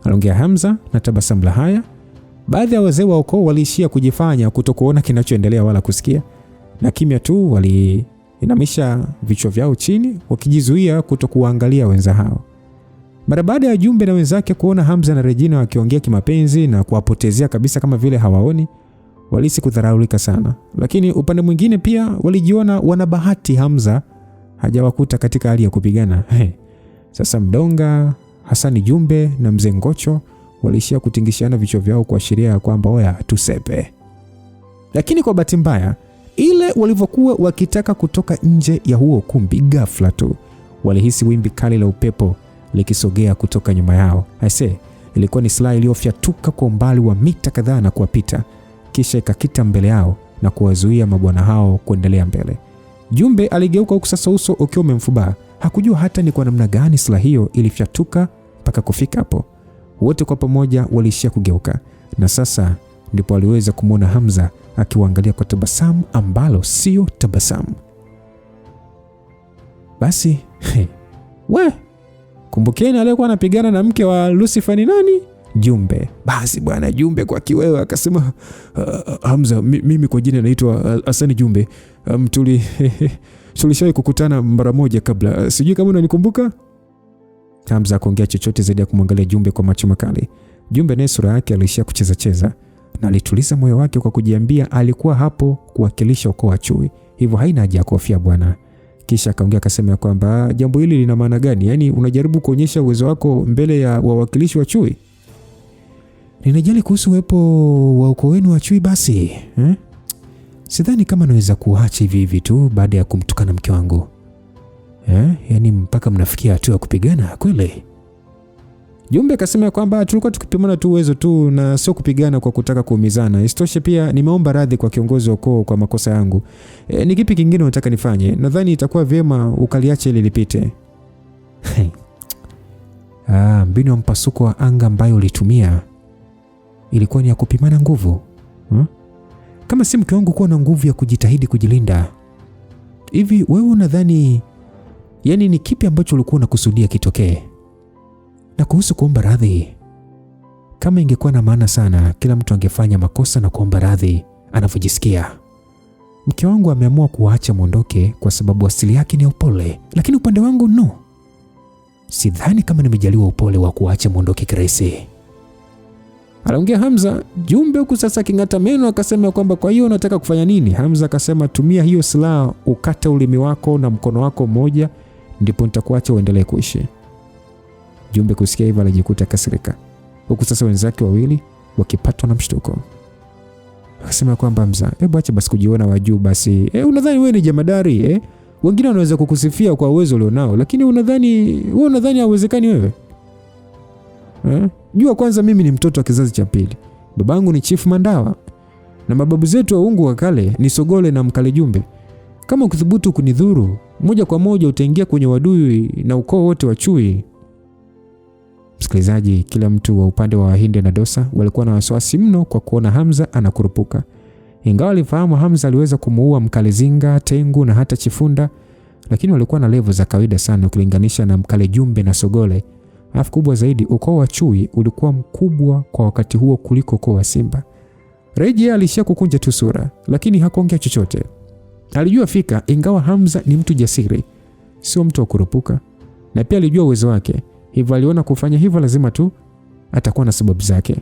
Aliongea Hamza na tabasamu la haya. Baadhi ya wazee wa ukoo waliishia kujifanya kutokuona kinachoendelea wala kusikia, na kimya tu waliinamisha vichwa vyao chini wakijizuia kutokuangalia wenza hao. Mara baada ya Jumbe na wenzake kuona Hamza na Regina wakiongea kimapenzi na kuwapotezea kabisa kama vile hawaoni, walisi kudharaulika sana. Lakini upande mwingine pia walijiona wana bahati Hamza hajawakuta katika hali ya kupigana. Sasa Mdonga, Hasani, Jumbe na mzee Ngocho walishia kutingishana vichwa vyao kuashiria kwamba oya tusepe. Lakini kwa bahati mbaya ile walivyokuwa wakitaka kutoka nje ya huo ukumbi, ghafla tu walihisi wimbi kali la upepo likisogea kutoka nyuma yao. Ilikuwa ni silaha iliyofyatuka kwa umbali wa mita kadhaa na kuwapita, kisha ikakita mbele yao na kuwazuia mabwana hao kuendelea mbele. Jumbe aligeuka huku sasa uso ukiwa umemfubaa. Hakujua hata ni kwa namna gani silaha hiyo ilifyatuka mpaka kufika hapo. Wote kwa pamoja walishia kugeuka, na sasa ndipo aliweza kumwona Hamza akiwaangalia kwa tabasamu ambalo sio tabasamu. Basi, kumbukeni aliyekuwa anapigana na mke wa Lucifer ni nani? Jumbe. Basi bwana Jumbe kwa kiwewe akasema, Hamza, mimi kwa jina naitwa Hasani Jumbe. Tulishawahi kukutana mara moja kabla. Sijui kama unanikumbuka? Hamza akaongea chochote zaidi ya kumwangalia Jumbe kwa macho makali. Jumbe naye sura yake alishia kucheza na alituliza moyo wake kwa kujiambia alikuwa hapo kuwakilisha ukoo wa chui, hivyo haina haja ya kuhofia bwana. Kisha akaongea akasema kwamba jambo hili lina maana gani? Yaani unajaribu kuonyesha uwezo wako mbele ya wawakilishi wa chui? Ninajali kuhusu uwepo wa ukoo wenu wa chui basi. Sidhani kama naweza kuacha hivi tu baada ya kumtukana mke wangu. Yaani mpaka mnafikia hatua ya kupigana kweli? Jumbe akasema kwamba tulikuwa tukipimana tu uwezo tu na sio kupigana kwa kutaka kuumizana. Isitoshe pia nimeomba radhi kwa kiongozi wa ukoo kwa makosa yangu. Ni kipi kingine unataka nifanye? Nadhani itakuwa vyema ukaliacha ili lipite. Mbinu ya mpasuko wa anga ambayo ulitumia ilikuwa ni ya kupimana nguvu. Kama si mke wangu kuwa na nguvu ya kujitahidi kujilinda. Hivi wewe unadhani yaani ni kipi ambacho ulikuwa unakusudia kitokee? Na kuhusu kuomba radhi, kama ingekuwa na maana sana, kila mtu angefanya makosa na kuomba radhi anavyojisikia. Mke wangu ameamua kuacha muondoke kwa sababu asili yake ni upole, lakini upande wangu no. Sidhani kama nimejaliwa upole wa kuacha muondoke kirahisi. Aliongea Hamza. Jumbe huku sasa kingata meno akasema kwamba kwa hiyo unataka kufanya nini? Hamza akasema tumia hiyo silaha ukate ulimi wako na mkono wako mmoja, ndipo nitakuacha uendelee kuishi. Jumbe kusikia hivyo alijikuta kasirika, huku sasa wenzake wawili wakipatwa na mshtuko. Akasema kwamba Hamza, hebu acha basi kujiona wa juu basi. Unadhani wewe ni jamadari? Wengine wanaweza kukusifia kwa uwezo ulionao, lakini unadhani hauwezekani wewe? Jua kwanza mimi ni mtoto wa kizazi cha pili. Babangu ni Chief Mandawa na mababu zetu wa ungu wa kale ni Sogole na Mkale Jumbe. Kama ukithubutu kunidhuru, moja kwa moja utaingia kwenye wadui na ukoo wote wa chui. Msikilizaji, kila mtu wa upande wa Wahinde na Dosa walikuwa na wasiwasi mno kwa kuona Hamza anakurupuka. Ingawa alifahamu Hamza aliweza kumuua Mkale Zinga, Tengu na hata Chifunda, lakini walikuwa na level za kawaida sana ukilinganisha na Mkale Jumbe na Sogole. Alafu kubwa zaidi, ukoo wa chui ulikuwa mkubwa kwa wakati huo kuliko ukoo wa Simba. Reji alishia kukunja tu sura, lakini hakuongea chochote. Alijua fika ingawa Hamza ni mtu jasiri, sio mtu wa kurupuka, na pia alijua uwezo wake. Hivyo aliona kufanya hivyo lazima tu atakuwa na sababu zake.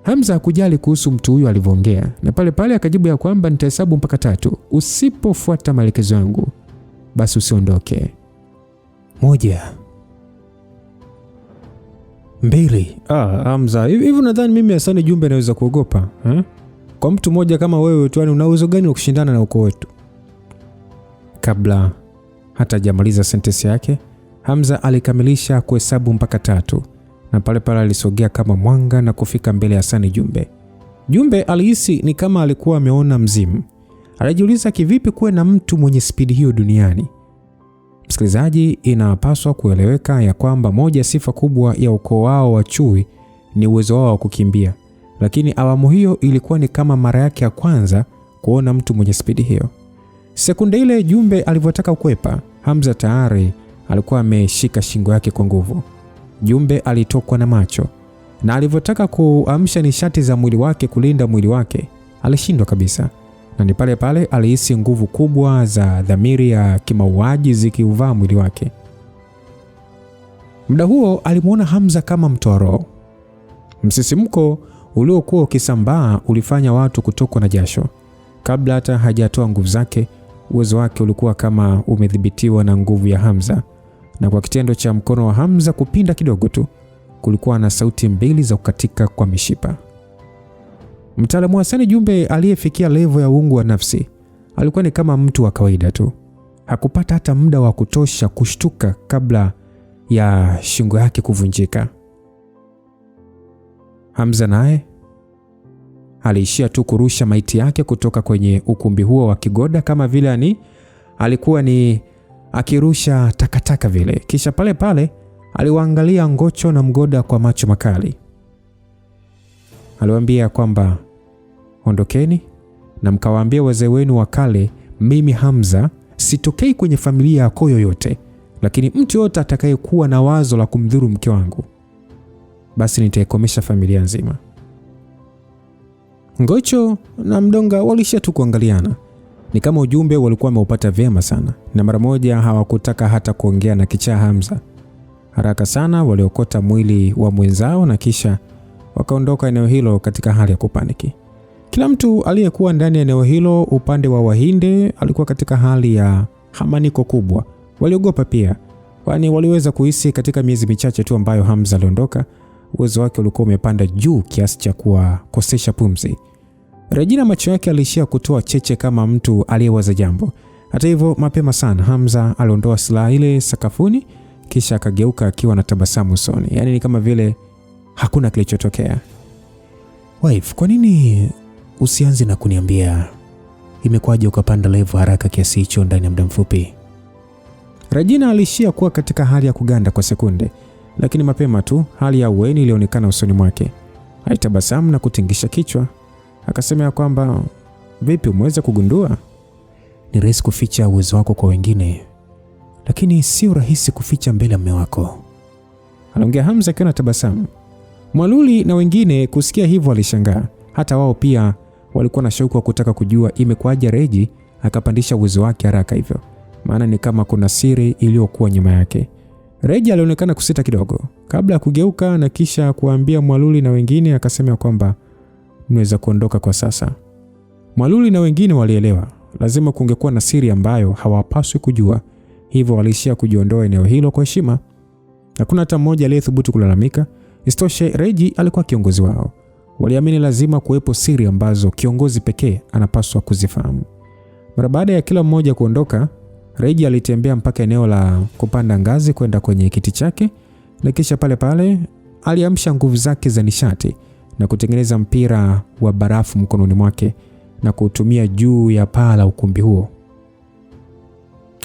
Hamza hakujali kuhusu mtu huyo alivyoongea, na pale pale akajibu ya kwamba nitahesabu mpaka 3. Usipofuata maelekezo yangu, basi usiondoke. 1 2. Hamza, hivi unadhani mimi Hasani Jumbe naweza kuogopa? Kwa mtu mmoja kama wewe tu, una uwezo gani wa kushindana na ukoo wetu? Kabla hata hajamaliza sentensi yake, Hamza alikamilisha kuhesabu mpaka 3, na pale pale alisogea kama mwanga na kufika mbele ya Hasani Jumbe. Jumbe alihisi ni kama alikuwa ameona mzimu. Alijiuliza kivipi kuwe na mtu mwenye spidi hiyo duniani. Msikilizaji, inapaswa kueleweka ya kwamba moja sifa kubwa ya ukoo wao wa chui ni uwezo wao wa kukimbia. Lakini awamu hiyo ilikuwa ni kama mara yake ya kwanza kuona mtu mwenye spidi hiyo. Sekunde ile Jumbe alivyotaka kukwepa, Hamza tayari alikuwa ameshika shingo yake kwa nguvu. Jumbe alitokwa na macho, na alivyotaka kuamsha nishati za mwili wake kulinda mwili wake, alishindwa kabisa. Na ni pale pale alihisi nguvu kubwa za dhamiri ya kimauaji zikiuvaa mwili wake. Muda huo alimuona Hamza kama mtoa roho. Msisimko uliokuwa ukisambaa ulifanya watu kutokwa na jasho. Kabla hata hajatoa nguvu zake, uwezo wake ulikuwa kama umedhibitiwa na nguvu ya Hamza. Na kwa kitendo cha mkono wa Hamza kupinda kidogo tu, kulikuwa na sauti mbili za kukatika kwa mishipa. Mtaalamu wa Hasani Jumbe aliyefikia level ya uungu wa nafsi alikuwa ni kama mtu wa kawaida tu. Hakupata hata muda wa kutosha kushtuka kabla ya shingo yake kuvunjika. Hamza naye aliishia tu kurusha maiti yake kutoka kwenye ukumbi huo wa kigoda kama vile alikuwa ni akirusha takataka vile. Kisha pale pale aliwaangalia Ngocho na Mgoda kwa macho makali. Aliwaambia kwamba ondokeni na mkawaambia wazee wenu wa kale, mimi Hamza sitokei kwenye familia yako yoyote, lakini mtu yote atakayekuwa na wazo la kumdhuru mke wangu, basi nitaikomesha familia nzima. Ngocho na Mdonga walishia tu kuangaliana. Ni kama ujumbe walikuwa wameupata vyema sana, na mara moja hawakutaka hata kuongea na kichaa Hamza. Haraka sana waliokota mwili wa mwenzao na kisha wakaondoka eneo hilo katika hali ya kupaniki. Kila mtu aliyekuwa ndani ya eneo hilo upande wa Wahinde alikuwa katika hali ya hamaniko kubwa. Waliogopa pia, kwani waliweza kuhisi katika miezi michache tu ambayo Hamza aliondoka, uwezo wake ulikuwa umepanda juu kiasi cha kuwakosesha pumzi. Regina macho yake aliishia kutoa cheche kama mtu aliyewaza jambo. Hata hivyo, mapema sana Hamza aliondoa silaha ile sakafuni, kisha akageuka akiwa na tabasamu usoni. Yaani ni kama vile hakuna kilichotokea. Wife, kwa nini usianze na kuniambia imekwaje ukapanda level haraka kiasi hicho ndani ya muda mfupi? Regina alishia kuwa katika hali ya kuganda kwa sekunde, lakini mapema tu hali ya uweni ilionekana usoni mwake. Alitabasamu na kutingisha kichwa, akasema ya kwamba, vipi, umeweza kugundua? Ni rahisi kuficha uwezo wako kwa wengine, lakini sio rahisi kuficha mbele ya mume wako, aliongea Hamza akiwa na tabasamu. Mwaluli na wengine kusikia hivyo walishangaa. Hata wao pia walikuwa na shauku ya kutaka kujua imekwaje Reji akapandisha uwezo wake haraka hivyo, maana ni kama kuna siri iliyokuwa nyuma yake. Reji alionekana kusita kidogo kabla ya kugeuka na kisha kuambia Mwaluli na wengine, akasema kwamba mnaweza kuondoka kwa sasa. Mwaluli na wengine walielewa lazima kungekuwa na siri ambayo hawapaswi kujua, hivyo walishia kujiondoa eneo hilo kwa heshima. Hakuna hata mmoja aliyethubutu kulalamika. Isitoshe, Reji alikuwa kiongozi wao. Waliamini lazima kuwepo siri ambazo kiongozi pekee anapaswa kuzifahamu. Mara baada ya kila mmoja kuondoka, Reji alitembea mpaka eneo la kupanda ngazi kwenda kwenye kiti chake, na kisha pale pale aliamsha nguvu zake za nishati na kutengeneza mpira wa barafu mkononi mwake na kuutumia juu ya paa la ukumbi huo.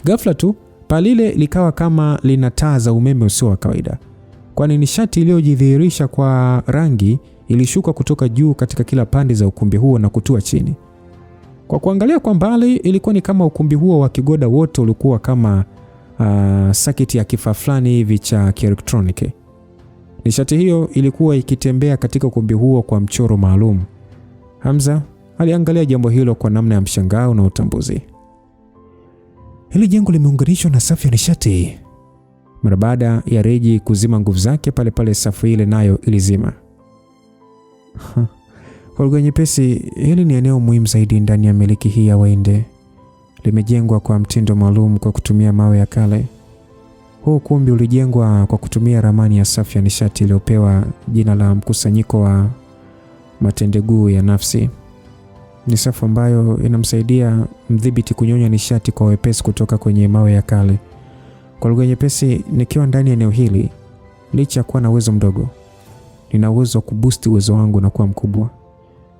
Ghafla tu paa lile likawa kama lina taa za umeme usio wa kawaida, kwani nishati iliyojidhihirisha kwa rangi ilishuka kutoka juu katika kila pande za ukumbi huo na kutua chini. Kwa kuangalia kwa mbali, ilikuwa ni kama ukumbi huo wa kigoda wote ulikuwa kama sakiti ya kifaa fulani hivi cha kielektroniki. Nishati hiyo ilikuwa ikitembea katika ukumbi huo kwa mchoro maalum. Hamza aliangalia jambo hilo kwa namna ya mshangao na utambuzi. Hili jengo limeunganishwa na safu ya nishati. Mara baada ya Reji kuzima nguvu zake, pale pale safu ile nayo ilizima. Kwa lugha nyepesi, hili ni eneo muhimu zaidi ndani ya miliki hii ya Wahinde. Limejengwa kwa mtindo maalum kwa kutumia mawe ya kale. Huu ukumbi ulijengwa kwa kutumia ramani ya safu ya nishati iliyopewa jina la mkusanyiko wa matendeguu ya nafsi. Ni safu ambayo inamsaidia mdhibiti kunyonya nishati kwa wepesi kutoka kwenye mawe ya kale. Kwa lugha nyepesi, nikiwa ndani ya eneo hili, licha kuwa na uwezo mdogo, nina uwezo wa kuboost uwezo wangu na kuwa mkubwa.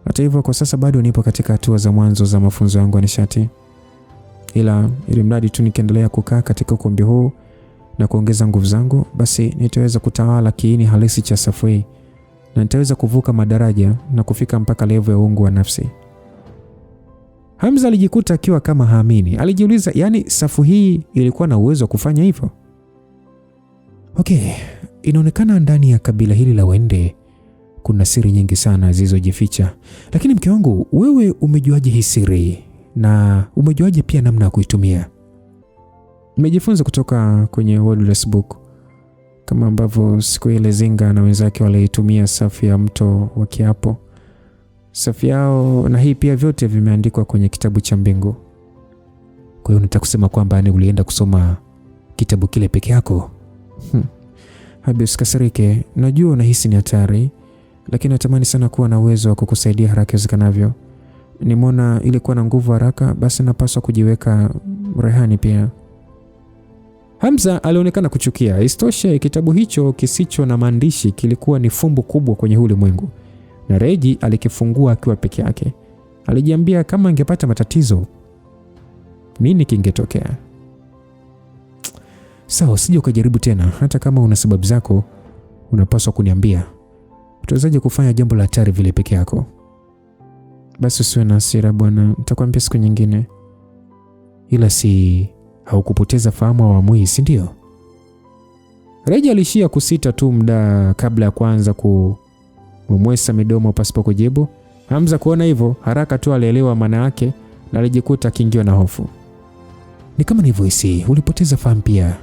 Hata hivyo, kwa sasa bado nipo katika hatua za mwanzo za mafunzo yangu ya nishati. Ili mradi tu nikiendelea kukaa katika ukumbi huu na kuongeza nguvu zangu, basi nitaweza kutawala kiini halisi cha safu hii na nitaweza kuvuka madaraja na kufika mpaka level ya uungu wa nafsi. Hamza alijikuta akiwa kama haamini. Alijiuliza, yani safu hii ilikuwa na uwezo wa kufanya hivyo? Okay, inaonekana ndani ya kabila hili la Wahinde kuna siri nyingi sana zilizojificha. Lakini mke wangu, wewe umejuaje hii siri? Na umejuaje pia namna ya kuitumia? Nimejifunza kutoka kwenye Wordless Book, kama ambavyo siku ile Zinga na wenzake waliitumia safu ya mto wa kiapo. Safu yao na hii pia vyote vimeandikwa kwenye kitabu cha mbingu. Kwa hiyo nitakusema kwamba ni ulienda kusoma kitabu kile peke yako? Habi, usikasirike. Najua unahisi ni hatari, lakini natamani sana kuwa na uwezo wa kukusaidia haraka iwezekanavyo. Nimeona ili kuwa na nguvu haraka, basi napaswa kujiweka rehani pia. Hamza alionekana kuchukia. Isitoshe, kitabu hicho kisicho na maandishi kilikuwa ni fumbo kubwa kwenye ulimwengu, na Reji alikifungua akiwa peke yake. Alijiambia kama angepata matatizo, nini kingetokea? Sawa, usije ukajaribu tena. Hata kama una sababu zako, unapaswa kuniambia. Utawezaje kufanya jambo la hatari vile peke yako? Basi usiwe na hasira bwana, nitakwambia siku nyingine. Ila si haukupoteza fahamu awamu hii, si ndio? Reji alishia kusita tu muda kabla ya kuanza kumwesa midomo pasipo kujibu. Hamza kuona hivyo, haraka tu alielewa maana yake na alijikuta akiingiwa na hofu. Ni kama nilivyohisi, ulipoteza fahamu pia.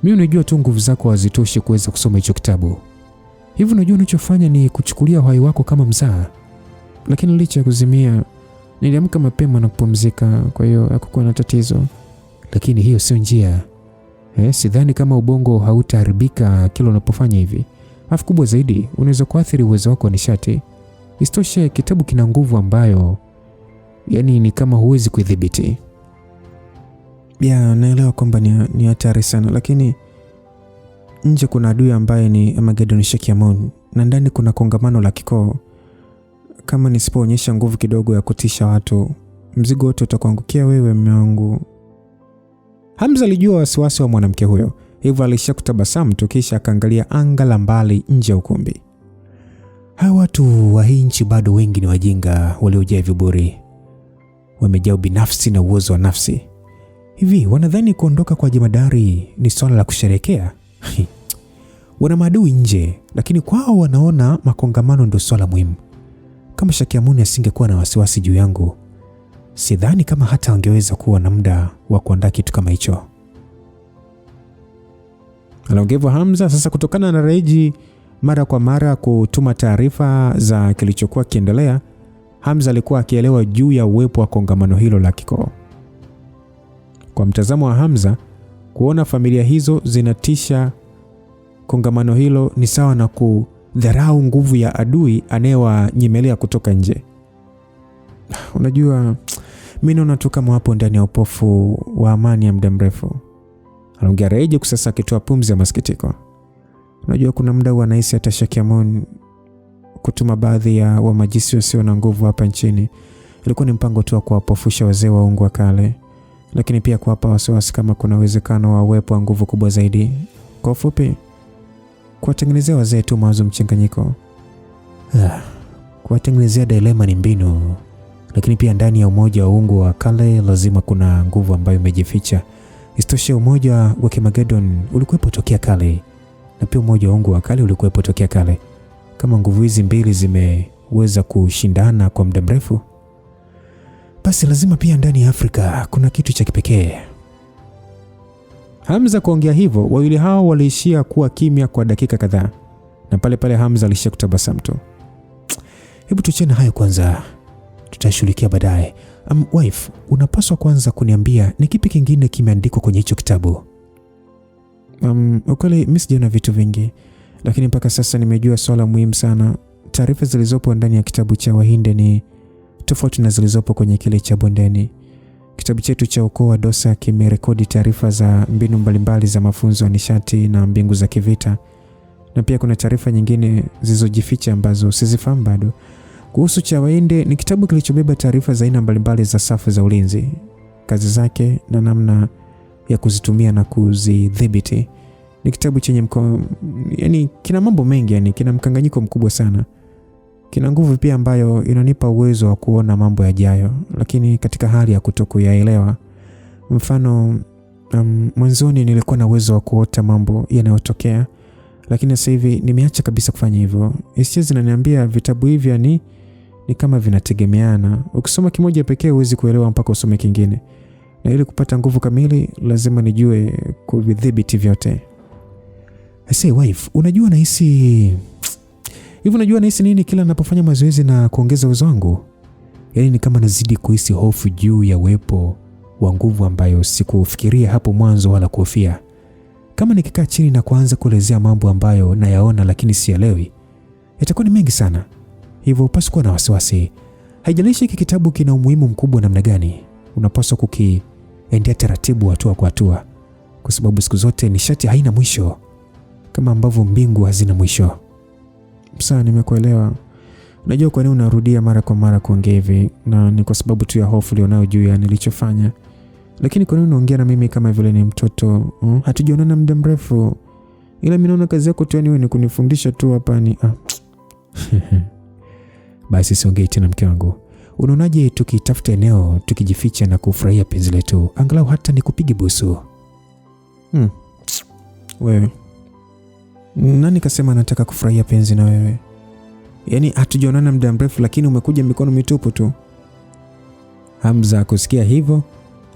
Mimi unajua tu nguvu zako hazitoshi kuweza kusoma hicho kitabu. Hivi unajua unachofanya ni kuchukulia uhai wako kama mzaa. lakini licha ya kuzimia niliamka mapema na kupumzika, kwa hiyo hakukuwa na tatizo. Lakini hiyo sio njia. Sidhani kama ubongo hautaharibika kila unapofanya hivi. Afu kubwa zaidi, unaweza kuathiri uwezo wako wa nishati. Isitoshe kitabu kina nguvu ambayo ni kama huwezi kuidhibiti. Naelewa kwamba ni hatari sana, lakini nje kuna adui ambaye ni Armageddon Shakyamuni na ndani kuna kongamano la kikoo. Kama nisipoonyesha nguvu kidogo ya kutisha watu, mzigo wote utakuangukia wewe, mume wangu. Hamza alijua wasiwasi wa mwanamke huyo, hivyo alishia kutabasamu tu, kisha akaangalia anga la mbali nje ya ukumbi. Hawa watu wa hii nchi bado wengi ni wajinga waliojaa viburi. Wamejaa binafsi na uwezo wa nafsi. Hivi wanadhani kuondoka kwa jemadari ni swala la kusherehekea? Wana maadui nje, lakini kwao wanaona makongamano ndio swala muhimu. Kama Shakyamuni asingekuwa na wasiwasi juu yangu, sidhani kama hata wangeweza kuwa na muda wa kuandaa kitu kama hicho. Aliongea Hamza. Sasa kutokana na Reji mara kwa mara kutuma taarifa za kilichokuwa kiendelea, Hamza alikuwa akielewa juu ya uwepo wa kongamano hilo la kikoo. Kwa mtazamo wa Hamza, kuona familia hizo zinatisha kongamano hilo ni sawa na kudharau nguvu ya adui anayewanyemelea kutoka nje. Unajua, mimi naona tu kama hapo ndani ya upofu wa amani ya muda mrefu. Aliongea Reji sasa akitoa pumzi ya masikitiko. Unajua kuna muda wanahisi hata Shakyamuni kutuma baadhi ya wamajisi wasio na nguvu hapa nchini ilikuwa ni mpango tu wa kuwapofusha wazee wa ungu wa kale, lakini pia kuwapa wasiwasi kama kuna uwezekano wa uwepo wa nguvu kubwa zaidi. Kwa ufupi, kuwatengenezea wazee tu mawazo mchanganyiko. Kuwatengenezea dilema ni mbinu, lakini pia ndani ya umoja wa ungu wa kale lazima kuna nguvu ambayo imejificha. Isitoshe umoja wa Armageddon ulikuwepo tokea kale, na pia umoja wa ungu wa kale ulikuwepo tokea kale. Kama nguvu hizi mbili zimeweza kushindana kwa muda mrefu, basi lazima pia ndani ya Afrika kuna kitu cha kipekee. Hamza kuongea hivyo, wawili hao waliishia kuwa kimya kwa dakika kadhaa, na pale pale Hamza alishia kutabasamu tu. Hebu tuchane hayo kwanza, tutashughulikia baadaye. Wife, unapaswa kwanza kuniambia ni kipi kingine kimeandikwa kwenye hicho kitabu. Ukweli mimi sijaona vitu vingi, lakini mpaka sasa nimejua swala muhimu sana. Taarifa zilizopo ndani ya kitabu cha Wahinde ni tofauti na zilizopo kwenye kile cha bondeni. Kitabu chetu cha ukoo wa Dosa kimerekodi taarifa za mbinu mbalimbali za mafunzo ya nishati na mbingu za kivita, na pia kuna taarifa nyingine zilizojificha ambazo sizifahamu bado. Kuhusu cha Wahinde ni kitabu kilichobeba taarifa za aina mbalimbali za safu za ulinzi, kazi zake na namna ya kuzitumia na kuzidhibiti. Ni kitabu chenye kina mambo mengi, kina mkanganyiko mkubwa sana. Kina nguvu pia ambayo inanipa uwezo wa kuona mambo yajayo, lakini katika hali ya kutokuyaelewa. Mfano, mwanzoni nilikuwa na uwezo wa kuota mambo yanayotokea, lakini sasa hivi nimeacha kabisa kufanya hivyo. Hisia zinaniambia vitabu hivi ni kama vinategemeana. Ukisoma kimoja pekee huwezi kuelewa mpaka usome kingine. Na ili kupata nguvu kamili lazima nijue kuvidhibiti vyote. Say wife, unajua nahisi nini kila ninapofanya mazoezi na kuongeza uwezo wangu? Ni kama nazidi kuhisi hofu juu ya uwepo wa nguvu ambayo sikufikiria hapo mwanzo wala kuhofia. Kama nikikaa chini na kuanza kuelezea mambo ambayo nayaona lakini sielewi, itakuwa ni mengi sana. Hivyo upaswa kuwa na wasiwasi. Haijalishi hiki kitabu kina umuhimu mkubwa namna gani, unapaswa kukiendea taratibu, hatua kwa hatua, kwa sababu siku zote nishati haina mwisho kama ambavyo mbingu hazina mwisho. Sasa nimekuelewa. Najua kwa nini unarudia mara kwa mara kuongea hivi, na ni kwa sababu tu ya hofu ulionayo juu ya nilichofanya. Lakini kwa nini unaongea na mimi kama vile ni mtoto? Hatujaonana muda mrefu. Ila mimi naona kazi yako tu ni kunifundisha tu hapa Basi siongei tena mke wangu. Unaonaje tukitafuta eneo tukijificha na kufurahia penzi letu? Angalau hata nikupige busu. Wewe. Nani kasema nataka kufurahia penzi na wewe? Hatujaonana muda mrefu lakini umekuja mikono mitupu tu. Hamza kusikia hivyo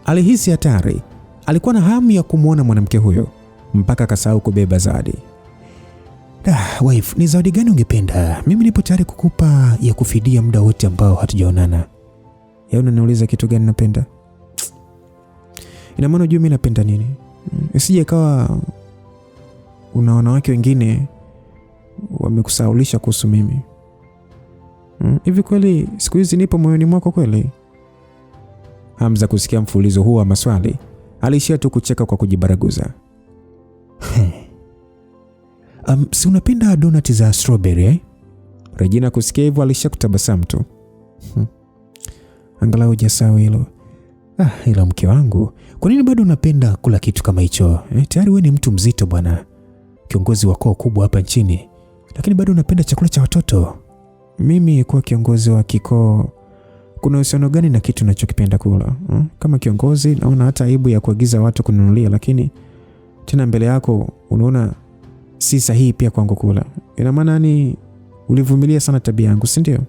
alihisi hatari. Alikuwa na hamu ya kumuona mwanamke huyo mpaka akasahau kubeba zawadi. Wife, ni zawadi gani ungependa? Mimi nipo tayari kukupa ya kufidia muda wote ambao hatujaonana. Yeye unaniuliza kitu gani napenda? Ina maana unajua mimi napenda nini? Isije ikawa una wanawake wengine wamekusaulisha kuhusu mimi. Hivi kweli siku hizi nipo moyoni mwako kweli? Hamza kusikia mfululizo huu wa maswali, aliishia tu kucheka kwa kujibaraguza. Si unapenda donut za strawberry eh? Regina kusikia hivyo alishia kutabasamu tu. Angalau hujasahau hilo. Ila mke wangu, kwa nini bado unapenda kula kitu kama hicho? Tayari wewe ni mtu mzito bwana. Kiongozi wa koo kubwa hapa nchini. Lakini bado unapenda chakula cha watoto. Mimi kuwa kiongozi wa kikoo kuna uhusiano gani na kitu ninachokipenda kula? Kama kiongozi naona hata aibu ya kuagiza watu kununulia, lakini tena mbele yako unaona si sahihi pia kwangu kula. Ina maana ni ulivumilia sana tabia yangu, si ndio?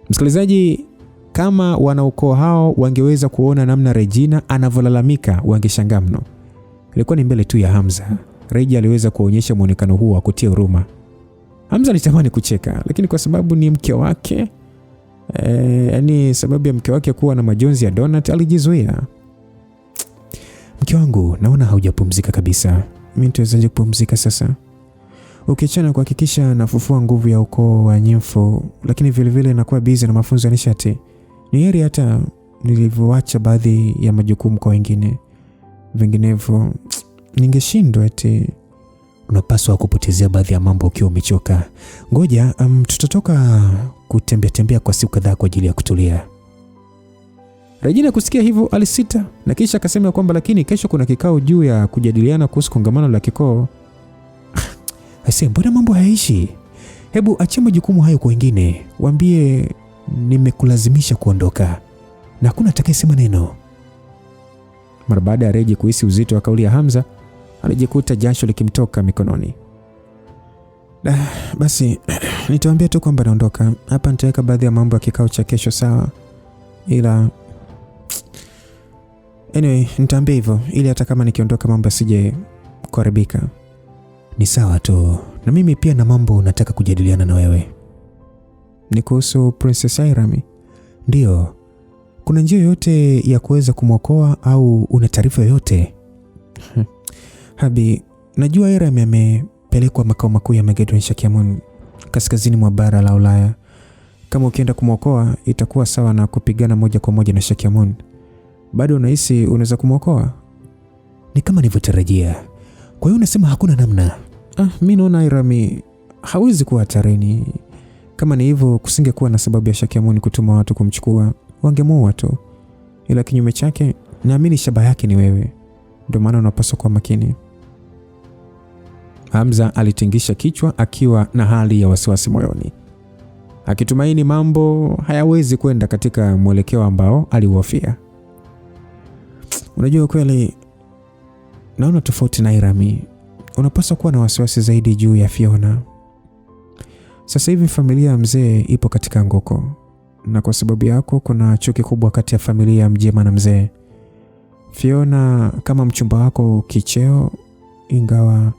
Msikilizaji, kama wanaukoo hao wangeweza kuona namna Regina anavyolalamika, wangeshangaa mno. Ilikuwa ni mbele tu ya Hamza. Reji aliweza kuonyesha muonekano huo wa kutia huruma. Hamza alitamani kucheka, lakini kwa sababu ni mke wake, sababu ya mke wake kuwa na majonzi ya donut, alijizuia. Mke wangu, naona haujapumzika kabisa. Mimi nitawezaje kupumzika sasa? Ukiachana kuhakikisha nafufua nguvu ya ukoo wa Nyemfo, lakini vile vile nakuwa busy na mafunzo ya nishati. Ni heri hata nilivyoacha baadhi ya majukumu kwa wengine. Vinginevyo ningeshindwa eti. Unapaswa kupotezea baadhi ya mambo ukiwa umechoka. Ngoja tutatoka kutembea kwa siku kadhaa kwa ajili ya kutulia. Regina kusikia hivyo alisita na kisha akasema kwamba lakini kesho kuna kikao juu ya kujadiliana kuhusu kongamano la kikoo. Mbona mambo hayaishi? Hebu achia majukumu hayo kwa wengine. Waambie nimekulazimisha kuondoka. Na hakuna atakayesema neno. Mara baada ya Reji kuhisi uzito wa kauli ya Hamza, alijikuta jasho likimtoka mikononi. Basi nitawaambia tu kwamba naondoka. Hapa nitaweka baadhi ya mambo ya kikao cha kesho, sawa? Ila anyway, nitaambia hivyo ili hata kama nikiondoka mambo yasije kuharibika. Ni sawa tu. Na mimi pia na mambo nataka kujadiliana na wewe. Ni kuhusu Princess Irami. Ndio. Kuna njia yoyote ya kuweza kumwokoa au una taarifa yoyote? Habi, najua Irami amepelekwa makao makuu ya Magedon Shakiamun kaskazini mwa bara la Ulaya. Kama ukienda kumwokoa itakuwa sawa na kupigana moja kwa moja na Shakiamun. Bado unahisi unaweza kumwokoa? Ni kama nilivyotarajia. Kwa hiyo unasema hakuna namna? Mimi naona Irami hawezi kuwa hatarini. Kama ni hivyo kusingekuwa na sababu ya Shakiamun kutuma watu kumchukua, wangemuua tu. Ila kinyume chake, naamini shabaha yake ni wewe. Ndio maana unapaswa kuwa makini. Hamza alitingisha kichwa akiwa na hali ya wasiwasi moyoni, akitumaini mambo hayawezi kwenda katika mwelekeo ambao aliuhofia. Unajua kweli naona tofauti na Irami. Unapaswa kuwa na wasiwasi zaidi juu ya Fiona. Sasa hivi familia ya mzee ipo katika ngoko, na kwa sababu yako kuna chuki kubwa kati ya familia ya Mjema na mzee. Fiona kama mchumba wako kicheo, ingawa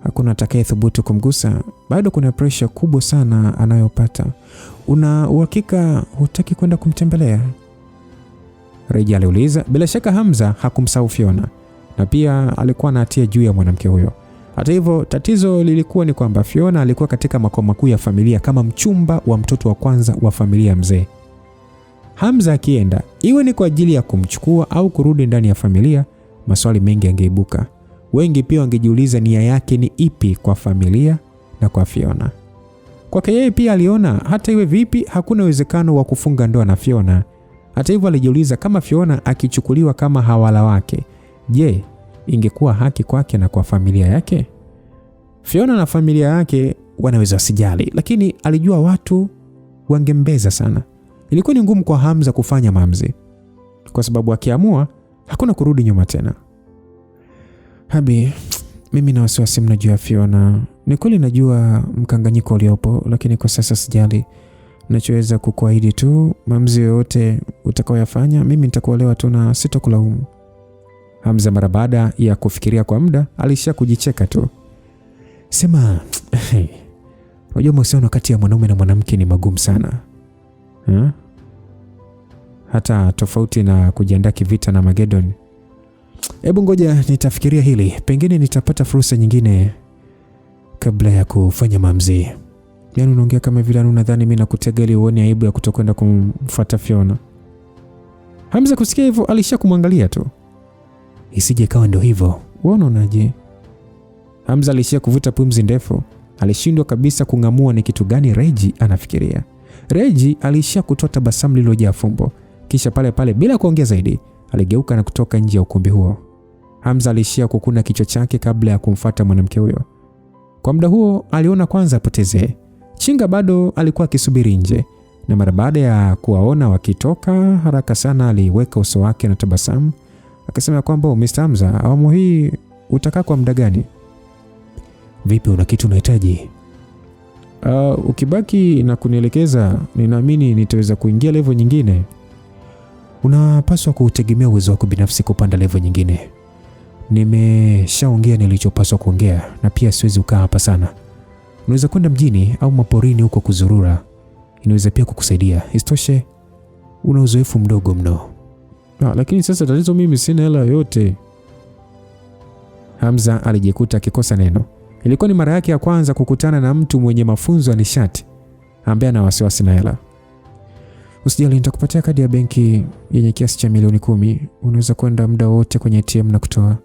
hakuna atakayethubutu kumgusa, bado kuna pressure kubwa sana anayopata. Una uhakika hutaki kwenda kumtembelea? Reji aliuliza. Bila shaka Hamza hakumsahau Fiona, na pia alikuwa na hatia juu ya mwanamke huyo. Hata hivyo, tatizo lilikuwa ni kwamba Fiona alikuwa katika makao makuu ya familia kama mchumba wa mtoto wa kwanza wa familia ya mzee. Hamza akienda, iwe ni kwa ajili ya kumchukua au kurudi ndani ya familia, maswali mengi yangeibuka. Wengi pia wangejiuliza nia yake ni ipi kwa familia na kwa Fiona. Kwake yeye pia aliona hata iwe vipi hakuna uwezekano wa kufunga ndoa na Fiona. Hata hivyo alijiuliza kama Fiona akichukuliwa kama hawala wake, je, ingekuwa haki kwake na kwa familia yake? Fiona na familia yake wanaweza wasijali, lakini alijua watu wangembeza sana. Ilikuwa ni ngumu kwa Hamza kufanya maamuzi, kwa sababu akiamua hakuna kurudi nyuma tena. Habi, mimi na wasiwasi mna juu ya Fiona. Ni kweli najua mkanganyiko uliopo, lakini kwa sasa sijali. Nachoweza kukuahidi tu, maamuzi yote utakayoyafanya mimi nitakuelewa tu na sitakulaumu. Hamza mara baada ya kufikiria kwa muda alishia kujicheka tu. Sema, unajua mahusiano kati ya mwanaume na mwanamke ni magumu sana. Hata tofauti na kujiandaa kivita na Magedon. Hebu ngoja nitafikiria hili. Pengine nitapata fursa nyingine kabla ya kufanya maamuzi. Yaani unaongea kama vile unadhani mimi nakutega ili uone aibu ya kutokwenda kumfuata Fiona. Hamza kusikia hivyo alishakumwangalia tu. Isije kawa ndio hivyo. Unaonaje? Hamza alishia kuvuta pumzi ndefu. Alishindwa kabisa kung'amua ni kitu gani Reggie anafikiria. Reggie alishia kutoa tabasamu lililojaa fumbo. Kisha pale pale bila kuongea zaidi, aligeuka na kutoka nje ya ukumbi huo. Hamza alishia kukuna kichwa chake kabla ya kumfuata mwanamke huyo. Kwa muda huo aliona kwanza apotezee. Chinga bado alikuwa akisubiri nje, na mara baada ya kuwaona wakitoka haraka sana aliweka uso wake na tabasamu. Akasema kwamba Mr. Hamza, awamu hii utakaa kwa muda gani? Vipi, una kitu unahitaji? Ukibaki na kunielekeza, ninaamini nitaweza kuingia level nyingine. Unapaswa kutegemea uwezo wako binafsi kupanda level nyingine. Nimeshaongea nilichopaswa kuongea, na pia siwezi ukaa hapa sana. Unaweza kwenda mjini au maporini huko kuzurura. Inaweza pia kukusaidia. Isitoshe una uzoefu mdogo mno. Lakini sasa tatizo mimi sina hela yote. Hamza alijikuta akikosa neno. Ilikuwa ni mara yake ya kwanza kukutana na mtu mwenye mafunzo ya nishati ambaye ana wasiwasi na hela. Usijali, nitakupatia kadi ya benki yenye kiasi cha milioni 10. Unaweza kwenda muda wote kwenye ATM na kutoa.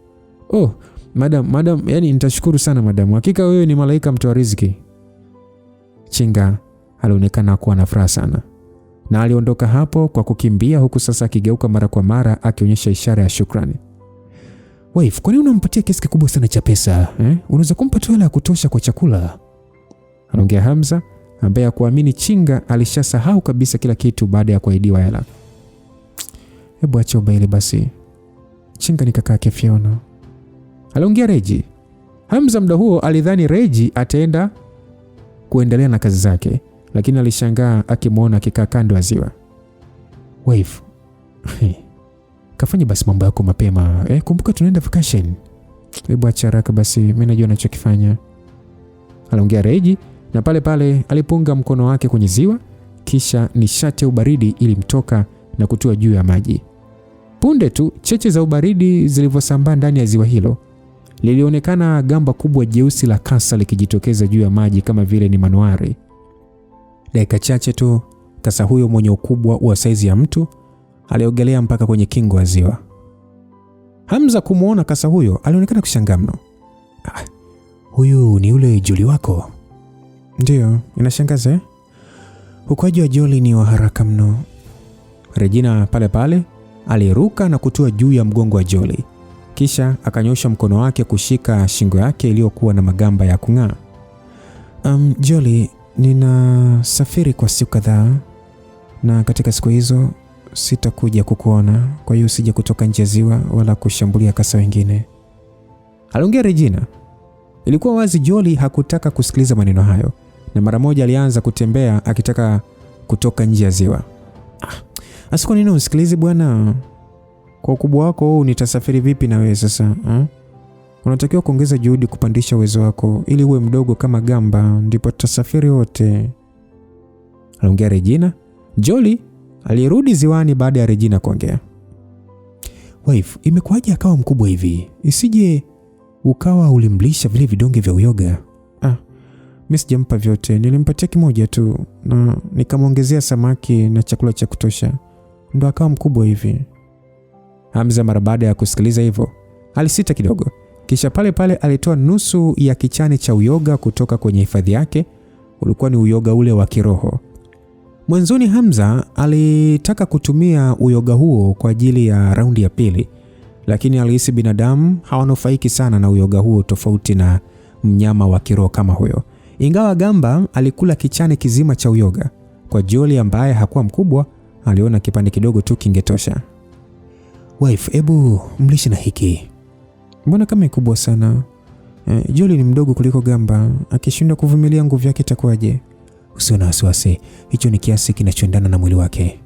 Madam, yani nitashukuru sana madam. Hakika wewe ni malaika mtoa riziki. Chinga alionekana kuwa na furaha sana. Na aliondoka hapo kwa kukimbia, huku sasa akigeuka mara kwa mara akionyesha ishara ya shukrani. Wife, kwa nini unampatia kiasi kikubwa sana cha pesa? Unaweza kumpa tu hela ya kutosha kwa chakula. Anaongea Hamza ambaye hakuamini Chinga alishasahau kabisa kila kitu baada ya kuahidiwa hela. Hebu acha ubaili basi. Chinga ni kaka yake Fiona. Aliongea Reggie. Hamza muda huo alidhani Reggie ataenda kuendelea na kazi zake, lakini alishangaa akimwona akikaa kando ya ziwa. Wife, kafanya basi mambo yako mapema. Kumbuka tunaenda vacation. Hebu acha haraka basi, mimi najua ninachokifanya. Aliongea Reggie na pale pale alipunga mkono wake kwenye ziwa, kisha nishati ya ubaridi ilimtoka na kutua juu ya maji. Punde tu cheche za ubaridi zilivyosambaa ndani ya ziwa hilo, lilionekana gamba kubwa jeusi la kasa likijitokeza juu ya maji kama vile ni manuari. Dakika chache tu kasa huyo mwenye ukubwa wa saizi ya mtu aliogelea mpaka kwenye kingo ya ziwa. Hamza kumuona kasa huyo alionekana kushangaa mno. Huyu ni yule Jolie wako? Ndio, inashangaza. Ukuaji wa Jolie ni wa haraka mno. Regina pale pale aliruka na kutua juu ya mgongo wa Jolie. Kisha akanyosha mkono wake kushika shingo yake iliyokuwa na magamba ya kung'aa. Jolie, ninasafiri kwa siku kadhaa, na katika siku hizo sitakuja kukuona, kwa hiyo usije kutoka nje ya ziwa wala kushambulia kasa wengine. Aliongea Regina. Ilikuwa wazi Jolie hakutaka kusikiliza maneno hayo, na mara moja alianza kutembea akitaka kutoka nje ya ziwa. Asiko nini usikilize bwana? Kwa ukubwa wako nitasafiri vipi na wewe sasa? Unatakiwa kuongeza juhudi kupandisha uwezo wako ili uwe mdogo kama gamba, ndipo tutasafiri wote. Aliongea Regina. Jolie alirudi ziwani baada ya Regina kuongea. Wife, imekuwaje akawa mkubwa hivi? Isije ukawa ulimlisha vile vidonge vya uyoga? Mimi sijampa vyote, nilimpatia kimoja tu na nikamwongezea samaki na chakula cha kutosha, ndo akawa mkubwa hivi. Hamza mara baada ya kusikiliza hivyo alisita kidogo, kisha pale pale alitoa nusu ya kichane cha uyoga kutoka kwenye hifadhi yake. Ulikuwa ni uyoga ule wa kiroho. Mwanzoni Hamza alitaka kutumia uyoga huo kwa ajili ya raundi ya pili, lakini alihisi binadamu hawanufaiki sana na uyoga huo tofauti na mnyama wa kiroho kama huyo. Ingawa Gamba alikula kichane kizima cha uyoga, kwa Jolie ambaye hakuwa mkubwa aliona kipande kidogo tu kingetosha. Wife, hebu mlishe na hiki. Mbona kama ikubwa sana? Jolie ni mdogo kuliko Gamba, akishindwa kuvumilia nguvu yake itakuwaje? Usio na wasiwasi, hicho ni kiasi kinachoendana na mwili wake.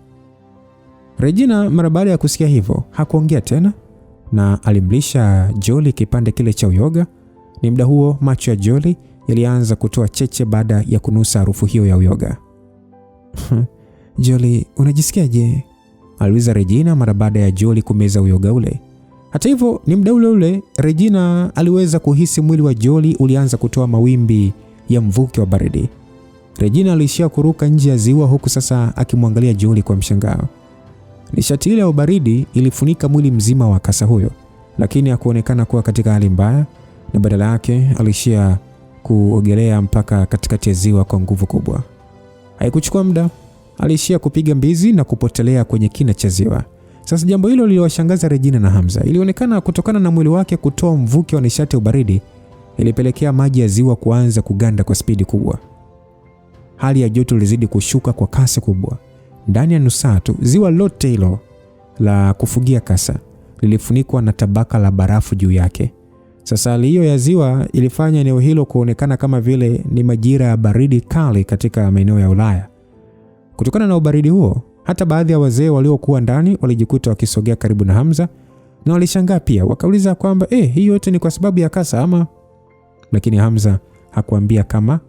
Regina mara baada ya kusikia hivyo hakuongea tena, na alimlisha Jolie kipande kile cha uyoga Ni muda huo macho ya Jolie yalianza kutoa cheche baada ya kunusa harufu hiyo ya uyoga. Jolie, unajisikiaje? Aliuliza Regina mara baada ya Jolie kumeza uyoga ule. Hata hivyo, ni muda ule ule Regina aliweza kuhisi mwili wa Jolie ulianza kutoa mawimbi ya mvuke wa baridi. Regina alishia kuruka nje ya ziwa huku sasa akimwangalia Jolie kwa mshangao. Nishati ile ya baridi ilifunika mwili mzima wa kasa huyo, lakini hakuonekana kuwa katika hali mbaya, na badala yake alishia kuogelea mpaka katikati ya ziwa kwa nguvu kubwa. Haikuchukua muda, alishia kupiga mbizi na kupotelea kwenye kina cha ziwa. Sasa jambo hilo liliwashangaza Regina na Hamza. Ilionekana kutokana na mwili wake kutoa mvuke wa nishati ya baridi, ilipelekea maji ya ziwa kuanza kuganda kwa spidi kubwa. Hali ya joto ilizidi kushuka kwa kasi kubwa. Ndani ya nusu saa tu, ziwa lote hilo la kufugia kasa lilifunikwa na tabaka la barafu juu yake. Sasa hali hiyo ya ziwa ilifanya eneo hilo kuonekana kama vile ni majira ya baridi kali katika maeneo ya Ulaya. Kutokana na ubaridi huo, hata baadhi ya wazee waliokuwa ndani walijikuta wakisogea karibu na Hamza na walishangaa pia, wakauliza kwamba hii yote ni kwa sababu ya kasa ama? Lakini Hamza hakuambia kama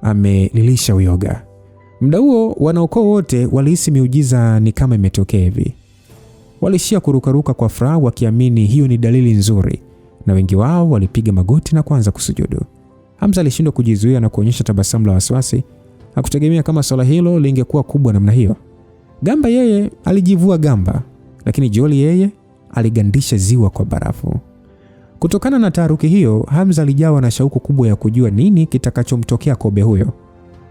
amelilisha uyoga. Muda huo wanaukoo wote walihisi miujiza ni kama imetokea hivi. Walishia kurukaruka kwa furaha wakiamini hiyo ni dalili nzuri, na wengi wao walipiga magoti na kuanza kusujudu. Hamza alishindwa kujizuia na kuonyesha tabasamu la wasiwasi. Hakutegemea kama swala hilo lingekuwa kubwa namna hiyo. Gamba yeye alijivua gamba, lakini Jolie yeye aligandisha ziwa kwa barafu. Kutokana na taharuki hiyo, Hamza alijawa na shauku kubwa ya kujua nini kitakachomtokea kobe huyo.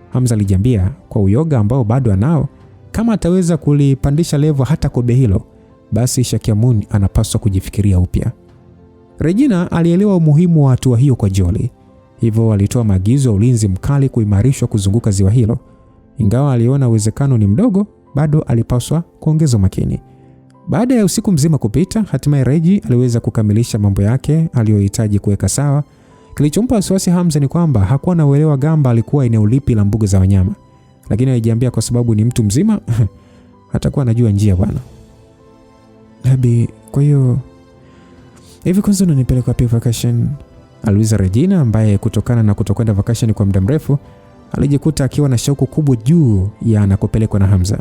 Hamza alijiambia kwa uyoga ambao bado anao, kama ataweza kulipandisha level hata kobe hilo, basi Shakyamuni anapaswa kujifikiria upya. Regina alielewa umuhimu wa hatua hiyo kwa Jolie. Hivyo alitoa maagizo ya ulinzi mkali kuimarishwa kuzunguka ziwa hilo. Ingawa aliona uwezekano ni mdogo, bado alipaswa kuongeza makini. Baada ya usiku mzima kupita, hatimaye Regi aliweza kukamilisha mambo yake aliyohitaji kuweka sawa. Kilichompa wasiwasi Hamza ni kwamba hakuwa na uelewa gamba alikuwa eneo lipi la mbuga za wanyama. Lakini alijiambia kwa sababu ni mtu mzima, hatakuwa anajua njia bwana. Abi, kwa hiyo hivi kwanza unanipeleka wapi vacation? Aliuliza Regina ambaye kutokana na kutokwenda vacation kwa muda mrefu, alijikuta akiwa na shauku kubwa juu ya anakopelekwa na Hamza.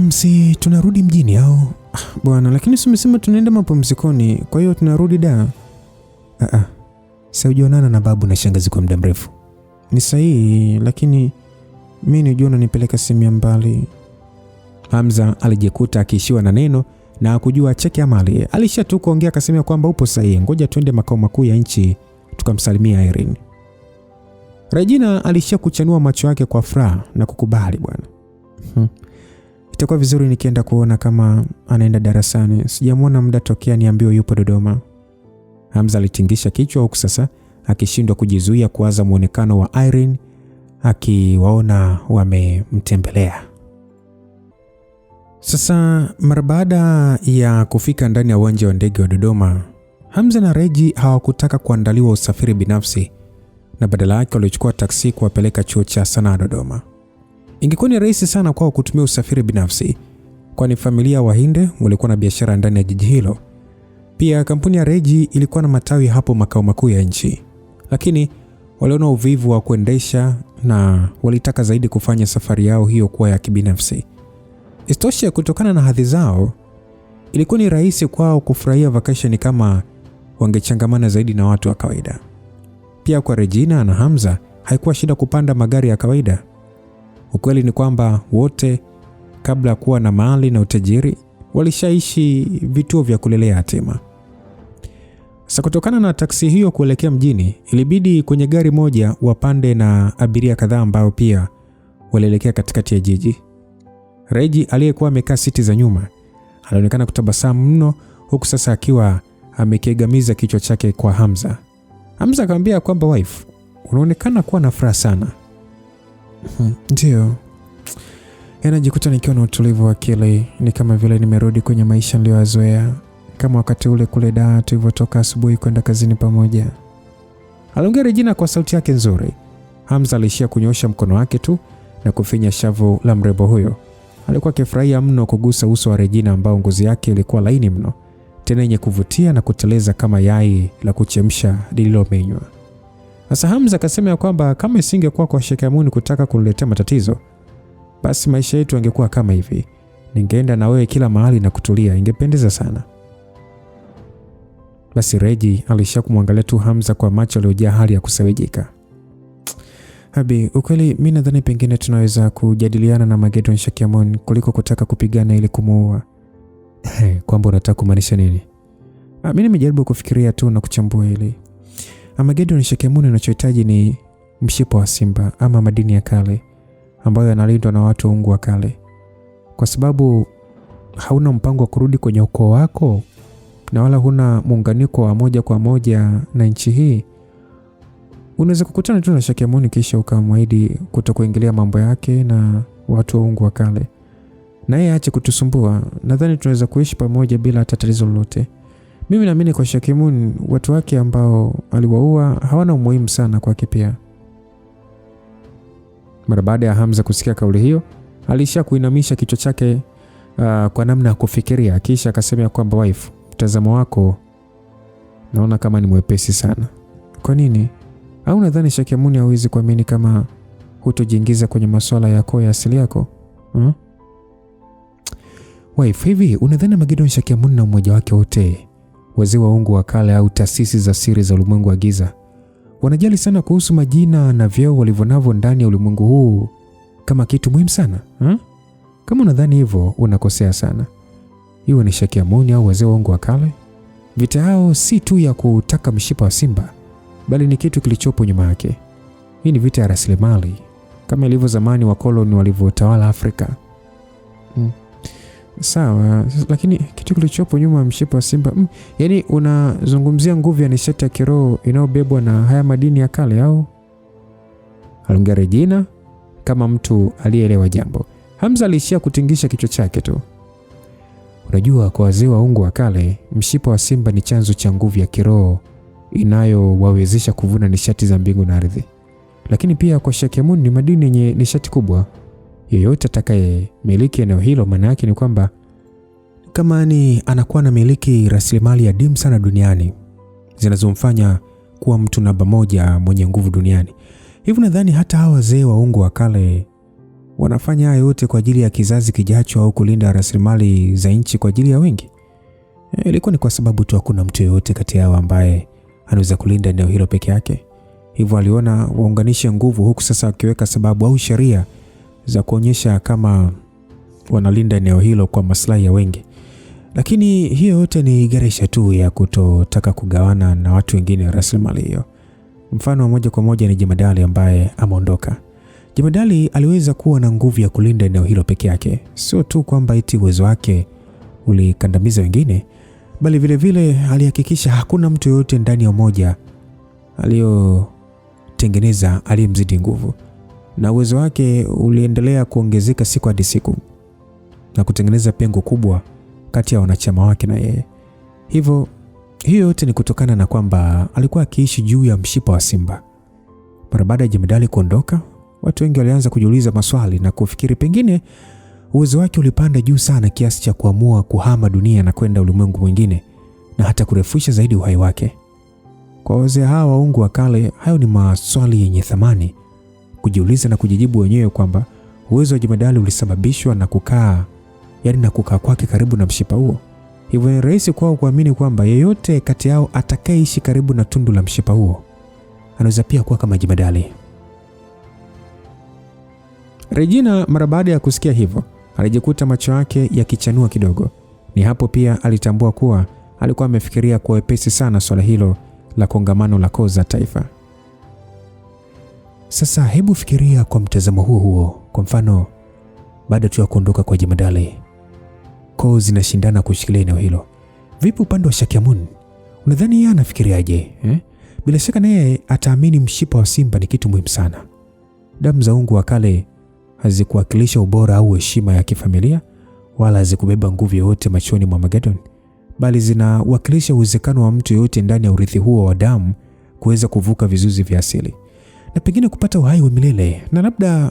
Si tunarudi mjini au? Bwana, lakini umesema tunaenda mapumzikoni, kwa hiyo tunarudi da. Sasa hujaonana na babu na shangazi kwa muda mrefu. Ni sahihi, lakini mimi nijua unanipeleka sehemu ya mbali. Hamza alijikuta akiishiwa na neno na kujua cheke amali. Alisha tu kuongea akasema kwamba upo sahihi, ngoja tuende makao makuu ya nchi tukamsalimia Irene. Regina alishia kuchanua macho yake kwa furaha na kukubali bwana. Itakuwa vizuri nikienda kuona kama anaenda darasani. Sijamwona muda tokea niambiwe yupo Dodoma. Hamza alitingisha kichwa huku sasa akishindwa kujizuia kuwaza muonekano wa Irene akiwaona wamemtembelea. Sasa mara baada ya kufika ndani ya uwanja wa ndege wa Dodoma, Hamza na Regi hawakutaka kuandaliwa usafiri binafsi na badala yake walichukua taksi kuwapeleka chuo cha sanaa Dodoma. Ingekuwa ni rahisi sana kwao kutumia usafiri binafsi, kwani familia ya Wahinde walikuwa na biashara ndani ya jiji hilo. Pia kampuni ya Regi ilikuwa na matawi hapo makao makuu ya nchi, lakini waliona uvivu wa kuendesha na walitaka zaidi kufanya safari yao hiyo kuwa ya kibinafsi. Isitoshe, kutokana na hadhi zao, ilikuwa ni rahisi kwao kufurahia vacation kama wangechangamana zaidi na watu wa kawaida. Pia kwa Regina na Hamza haikuwa shida kupanda magari ya kawaida. Ukweli ni kwamba wote kabla ya kuwa na mali na utajiri walishaishi vituo vya kulelea yatima. Sasa kutokana na taksi hiyo kuelekea mjini, ilibidi kwenye gari moja wapande na abiria kadhaa ambao pia walielekea katikati ya jiji. Regi aliyekuwa amekaa siti za nyuma alionekana kutabasamu mno, huku sasa akiwa amekiegamiza kichwa chake kwa Hamza. Hamza akamwambia kwamba wife, unaonekana kuwa na furaha sana. Ndio. Yanajikuta nikiwa na utulivu wa akili, ni kama vile nimerudi kwenye maisha niliyoyazoea, kama wakati ule kule Dar tulivyotoka asubuhi kwenda kazini pamoja. Aliongea Regina kwa sauti yake nzuri. Hamza alishia kunyosha mkono wake tu na kufinya shavu la mrembo huyo. Alikuwa akifurahia mno kugusa uso wa Regina ambao ngozi yake ilikuwa laini mno, tena yenye kuvutia na kuteleza kama yai la kuchemsha lililomenywa. Sasa Hamza akasema ya kwamba kama isingekuwa kwa Sheikh Amun kutaka kuniletea matatizo, basi maisha yetu yangekuwa kama hivi. Ningeenda na wewe kila mahali na kutulia, ingependeza sana. Basi Reji alishakumwangalia tu Hamza kwa macho yaliyojaa hali ya kusawijika. Habi, ukweli mimi nadhani pengine tunaweza kujadiliana na Magedon Sheikh Amun kuliko kutaka kupigana ili kumuua. Kwamba unataka kumaanisha nini? Mimi nimejaribu kufikiria tu na kuchambua hili. Magedon Sheikh Amun anachohitaji ni mshipa wa simba ama madini ya kale ambayo yanalindwa na watu wa Ungu wa kale. Kwa sababu hauna mpango wa kurudi kwenye ukoo wako na wala huna muunganiko wa moja kwa moja na nchi hii, unaweza kukutana tu na Sheikh Amun kisha ukamwahidi kutokuingilia mambo yake na watu wa Ungu wa kale. Na yeye aache kutusumbua. Nadhani tunaweza kuishi pamoja bila tatizo lolote. Mimi naamini kwa Sheikh Amun watu wake ambao aliwaua hawana umuhimu sana kwake pia. Mara baada ya Hamza kusikia kauli hiyo, alisha kuinamisha kichwa chake kwa namna ya kufikiria, kisha akasema kwamba wife, mtazamo wako naona kama ni mwepesi sana. Kwa nini? Au nadhani Sheikh Amun hawezi kuamini kama hutojiingiza kwenye masuala yako ya asili yako? Wife, hivi unadhani Magedon Sheikh Amun na mmoja wake wote, wazee wa Ungu wa kale au taasisi za siri za ulimwengu wa giza, wanajali sana kuhusu majina na vyeo walivyonavyo ndani ya ulimwengu huu kama kitu muhimu sana? Kama unadhani hivyo, unakosea sana. Iwe ni Sheikh Amun au wazee wa Ungu wa kale, vita yao si tu ya kutaka mshipa wa simba, bali ni kitu kilichopo nyuma yake. Hii ni vita ya rasilimali, kama ilivyo zamani wakoloni walivyotawala Afrika. Sawa, lakini kitu kilichopo nyuma ya mshipa wa simba, yaani unazungumzia nguvu ya nishati ya kiroho inayobebwa na haya madini ya kale au? Aliongea Regina kama mtu aliyeelewa jambo. Hamza alishia kutingisha kichwa chake tu. Unajua, kwa wazee wa Ungu wa kale, mshipa wa simba ni chanzo cha nguvu ya kiroho inayowawezesha kuvuna nishati za mbingu na ardhi. Lakini pia kwa Sheikh Amun ni madini yenye nishati kubwa. Yeyote atakaye miliki eneo hilo, maana yake ni kwamba kama ni anakuwa na miliki rasilimali adimu sana duniani zinazomfanya kuwa mtu namba moja mwenye nguvu duniani. Hivi nadhani hata hawa wazee wa Ungu wa kale wanafanya haya yote kwa ajili ya kizazi kijacho au kulinda rasilimali za nchi kwa ajili ya wengi? Ilikuwa ni kwa sababu tu hakuna mtu yeyote kati yao ambaye anaweza kulinda eneo hilo peke yake. Hivyo aliona waunganishe nguvu, huku sasa wakiweka sababu au sheria za kuonyesha kama wanalinda eneo hilo kwa maslahi ya wengi. Lakini hiyo yote ni geresha tu ya kutotaka kugawana na watu wengine rasilimali hiyo. Mfano moja kwa moja ni Jemadali ambaye ameondoka. Jemadali aliweza kuwa na nguvu ya kulinda eneo hilo peke yake. Sio tu kwamba eti uwezo wake ulikandamiza wengine, bali vile vile alihakikisha hakuna mtu yoyote ndani ya umoja aliyotengeneza aliyemzidi nguvu. Na uwezo wake uliendelea kuongezeka siku hadi siku na kutengeneza pengo kubwa kati ya wanachama wake na yeye. Hivyo hiyo yote ni kutokana na kwamba alikuwa akiishi juu ya mshipa wa simba. Mara baada ya Jemadali kuondoka, watu wengi walianza kujiuliza maswali na kufikiri pengine uwezo wake ulipanda juu sana kiasi cha kuamua kuhama dunia na kwenda ulimwengu mwingine na hata kurefusha zaidi uhai wake. Kwa wazee hawa wa Ungu wa kale, hayo ni maswali yenye thamani kujiuliza na kujijibu wenyewe, kwamba uwezo wa Jemadali ulisababishwa na kukaa kwake karibu na mshipa huo. Hivyo ni rahisi kwao kuamini kwamba yeyote kati yao atakayeishi karibu na tundu la mshipa huo anaweza pia kuwa kama Jemadali. Regina mara baada ya kusikia hivyo, alijikuta macho yake yakichanua kidogo. Ni hapo pia alitambua kuwa alikuwa amefikiria kwa wepesi sana swala hilo la kongamano la koo za taifa. Sasa hebu fikiria kwa mtazamo huo. Kwa mfano, baada tu ya kuondoka kwa Jemadali, koo zinashindana kushikilia eneo hilo. Vipi upande wa Sheikh Amun? Unadhani yeye anafikiriaje? Bila shaka naye ataamini mshipa wa simba ni kitu muhimu sana. Damu za Ungu wa kale hazikuwakilisha ubora au heshima ya kifamilia, wala hazikubeba nguvu yoyote machoni mwa Magedon, bali zinawakilisha uwezekano wa mtu yoyote ndani ya urithi huo wa damu kuweza kuvuka vizuizi vya asili na pengine kupata uhai wa milele na labda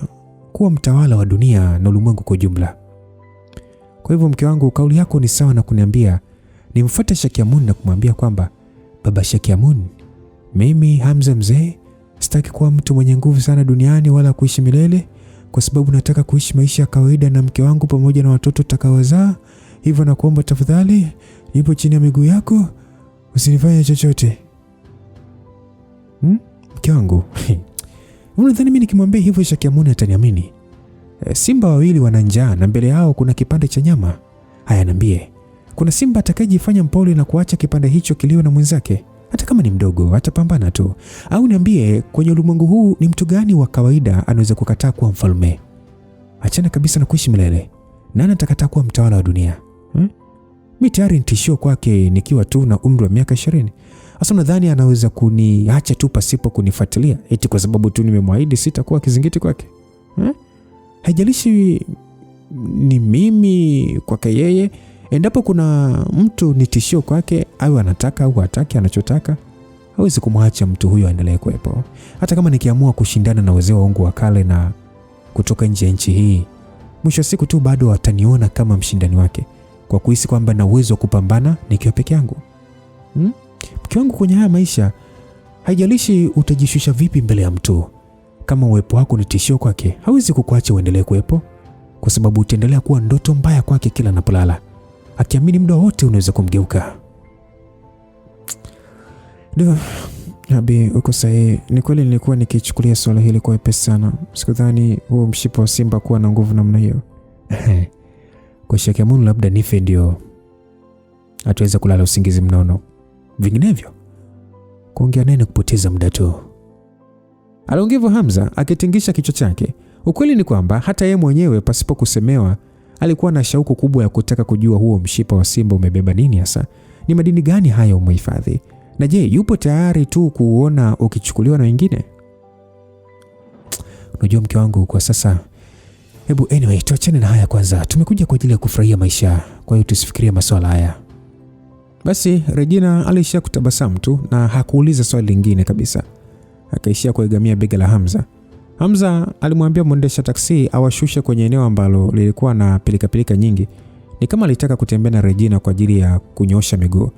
kuwa mtawala wa dunia na ulimwengu kwa jumla. Kwa hivyo mke wangu, kauli yako ni sawa na kuniambia nimfuate Shakiamun na kumwambia kwamba baba Shakiamun, mimi Hamza mzee sitaki kuwa mtu mwenye nguvu sana duniani wala kuishi milele, kwa sababu nataka kuishi maisha ya kawaida na mke wangu pamoja na watoto tutakaowazaa. Hivyo nakuomba tafadhali, nipo chini ya miguu yako, usinifanye chochote. Mke wangu. Unadhani mimi nikimwambia hivyo Shakiamun ataniamini? Simba wawili wana njaa na mbele yao kuna kipande cha nyama. Haya, niambie, kuna simba atakayejifanya mpole na kuacha kipande hicho kiliwe na mwenzake? Hata kama ni mdogo, atapambana tu. Au niambie, kwenye ulimwengu huu ni mtu gani wa kawaida anaweza kukataa kuwa mfalme? Achana kabisa na kuishi milele. Nani atakataa kuwa mtawala wa dunia? Mimi tayari nitishio kwake nikiwa tu na umri wa miaka 20. Sasa nadhani anaweza kuniacha tu pasipo kunifuatilia eti kwa sababu tu nimemwahidi sitakuwa kizingiti kwake? Haijalishi ni mimi kwake yeye. Endapo kuna mtu ni tishio kwake, au anataka au hataki, anachotaka hawezi kumwacha mtu huyo aendelee kuwepo. Hata kama nikiamua kushindana na wazee wangu wa kale na kutoka nje ya nchi hii, mwisho wa siku tu bado wataniona kama mshindani wake, kwa kuhisi kwamba na uwezo wa kupambana nikiwa peke yangu. Mke wangu, kwenye haya maisha haijalishi utajishusha vipi mbele ya mtu, kama uwepo wako ni tishio kwake, hawezi kukuacha uendelee kuwepo, kwa sababu utaendelea kuwa ndoto mbaya kwake kila anapolala, akiamini muda wote unaweza kumgeuka. Ndio, Abi, uko sahihi. Ni kweli nilikuwa nikichukulia swala hili kwa wepesi sana. Sikudhani huo mshipa wa simba kuwa na nguvu namna hiyo. Kwa Shakiamun labda nife ndio hatuweza kulala usingizi mnono. Vinginevyo kuongea naye kupoteza muda tu. Aliongea Hamza akitingisha kichwa chake. Ukweli ni kwamba hata yeye mwenyewe pasipo kusemewa alikuwa na shauku kubwa ya kutaka kujua huo mshipa wa simba umebeba nini hasa. Ni madini gani hayo umehifadhi? Na je, yupo tayari tu kuona ukichukuliwa na wengine? Unajua mke wangu, kwa sasa anyway, tuachane na haya kwanza. Tumekuja kwa ajili ya kufurahia maisha, kwa hiyo tusifikirie masuala haya. Basi Regina alishia kutabasamu tu na hakuuliza swali lingine kabisa. Akaishia kuegamia bega la Hamza. Hamza alimwambia mwendesha taksi awashushe kwenye eneo ambalo lilikuwa na pilika nyingi. Ni kama alitaka kutembea na Regina kwa ajili ya kunyosha miguu.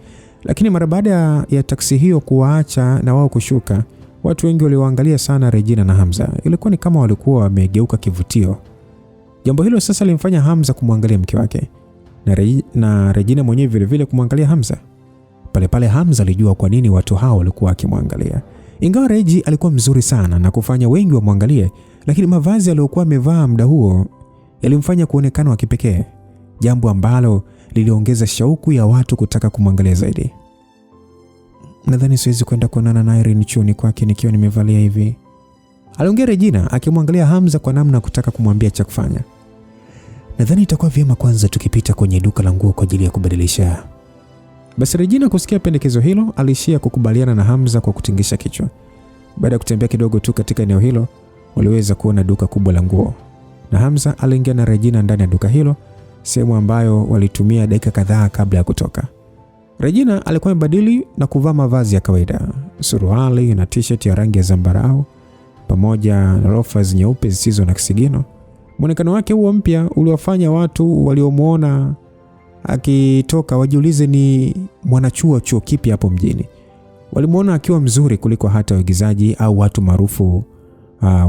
Lakini mara baada ya taksi hiyo kuwaacha na wao kushuka, watu wengi waliwaangalia sana Regina na Hamza. Ilikuwa ni kama walikuwa wamegeuka kivutio. Jambo hilo sasa limfanya Hamza kumwangalia mke wake na Regina mwenyewe vile vile kumwangalia Hamza. Pale Hamza alijua kwa nini watu hao walikuwa wakimwangalia. Ingawa Regi alikuwa mzuri sana na kufanya wengi wamwangalie, lakini mavazi aliyokuwa amevaa muda huo yalimfanya kuonekana wa kipekee, jambo ambalo liliongeza shauku ya watu kutaka kumwangalia zaidi. Nadhani siwezi kwenda kuonana na Irene chuoni kwake nikiwa nimevalia hivi, aliongea Regina akimwangalia Hamza kwa namna kutaka kumwambia cha kufanya. Nadhani itakuwa vyema kwanza tukipita kwenye duka la nguo kwa ajili ya kubadilisha. Basi Regina kusikia pendekezo hilo alishia kukubaliana na Hamza kwa kutingisha kichwa. Baada ya kutembea kidogo tu katika eneo hilo, waliweza kuona duka kubwa la nguo. Na Hamza aliingia na Regina ndani ya duka hilo, sehemu ambayo walitumia dakika kadhaa kabla ya kutoka. Regina alikuwa amebadili na kuvaa mavazi ya kawaida, suruali na t-shirt ya rangi ya zambarau pamoja na loafers nyeupe zisizo na kisigino. Muonekano wake huo mpya uliwafanya watu waliomuona akitoka wajiulize ni mwanachuo chuo kipi hapo mjini. Walimuona akiwa mzuri kuliko hata waigizaji au watu maarufu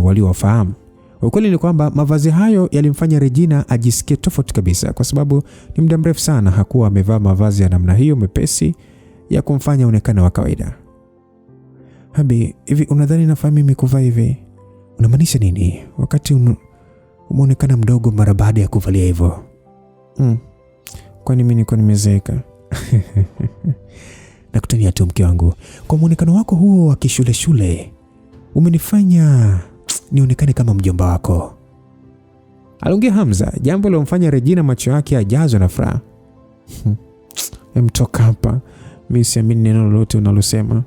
waliowafahamu. Ukweli ni kwamba mavazi hayo yalimfanya Regina ajisikie tofauti kabisa, kwa sababu ni muda mrefu sana hakuwa amevaa mavazi ya namna hiyo mepesi ya kumfanya onekane wa kawaida. Habi, hivi unadhani nafaa mimi kuvaa hivi? Unamaanisha nini? Wakati umeonekana mdogo mara baada ya kuvalia hivyo. Kwani mimi niko nimezeeka? Nakutania tu mke wangu. Kwa muonekano wako huo wa kishule umenifanya nionekane kama mjomba wako, aliongea Hamza, jambo lilomfanya Regina macho yake ajazwe na furaha. Mtoka hapa, mimi siamini neno lolote unalosema,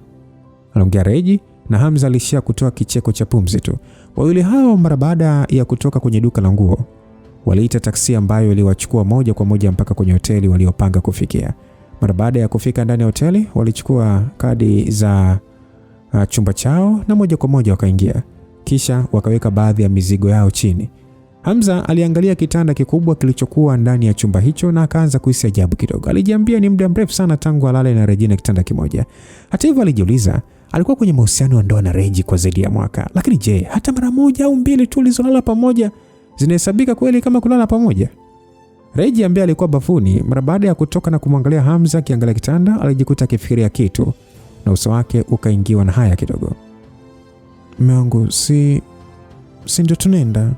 aliongea Regi, na Hamza alishia kutoa kicheko cha pumzi tu. Wawili hao mara baada ya kutoka kwenye duka la nguo waliita taksi ambayo iliwachukua moja kwa moja mpaka kwenye hoteli waliopanga kufikia. Mara baada ya kufika ndani ya hoteli, walichukua kadi za chumba chao na moja kwa moja wakaingia. Kisha wakaweka baadhi ya mizigo yao chini. Hamza aliangalia kitanda kikubwa kilichokuwa ndani ya chumba hicho na akaanza kuhisi ajabu kidogo. Alijiambia ni muda mrefu sana tangu alale na Regina kitanda kimoja. Hata hivyo alijiuliza, alikuwa kwenye mahusiano ya ndoa na Regi kwa zaidi ya mwaka. Lakini je, hata mara moja au mbili tu ulizolala pamoja zinahesabika kweli kama kulala pamoja? Regi ambaye alikuwa bafuni mara baada ya kutoka na kumwangalia Hamza akiangalia kitanda, alijikuta akifikiria kitu na uso wake ukaingiwa na haya kidogo. Mume wangu, si ndio tunaenda?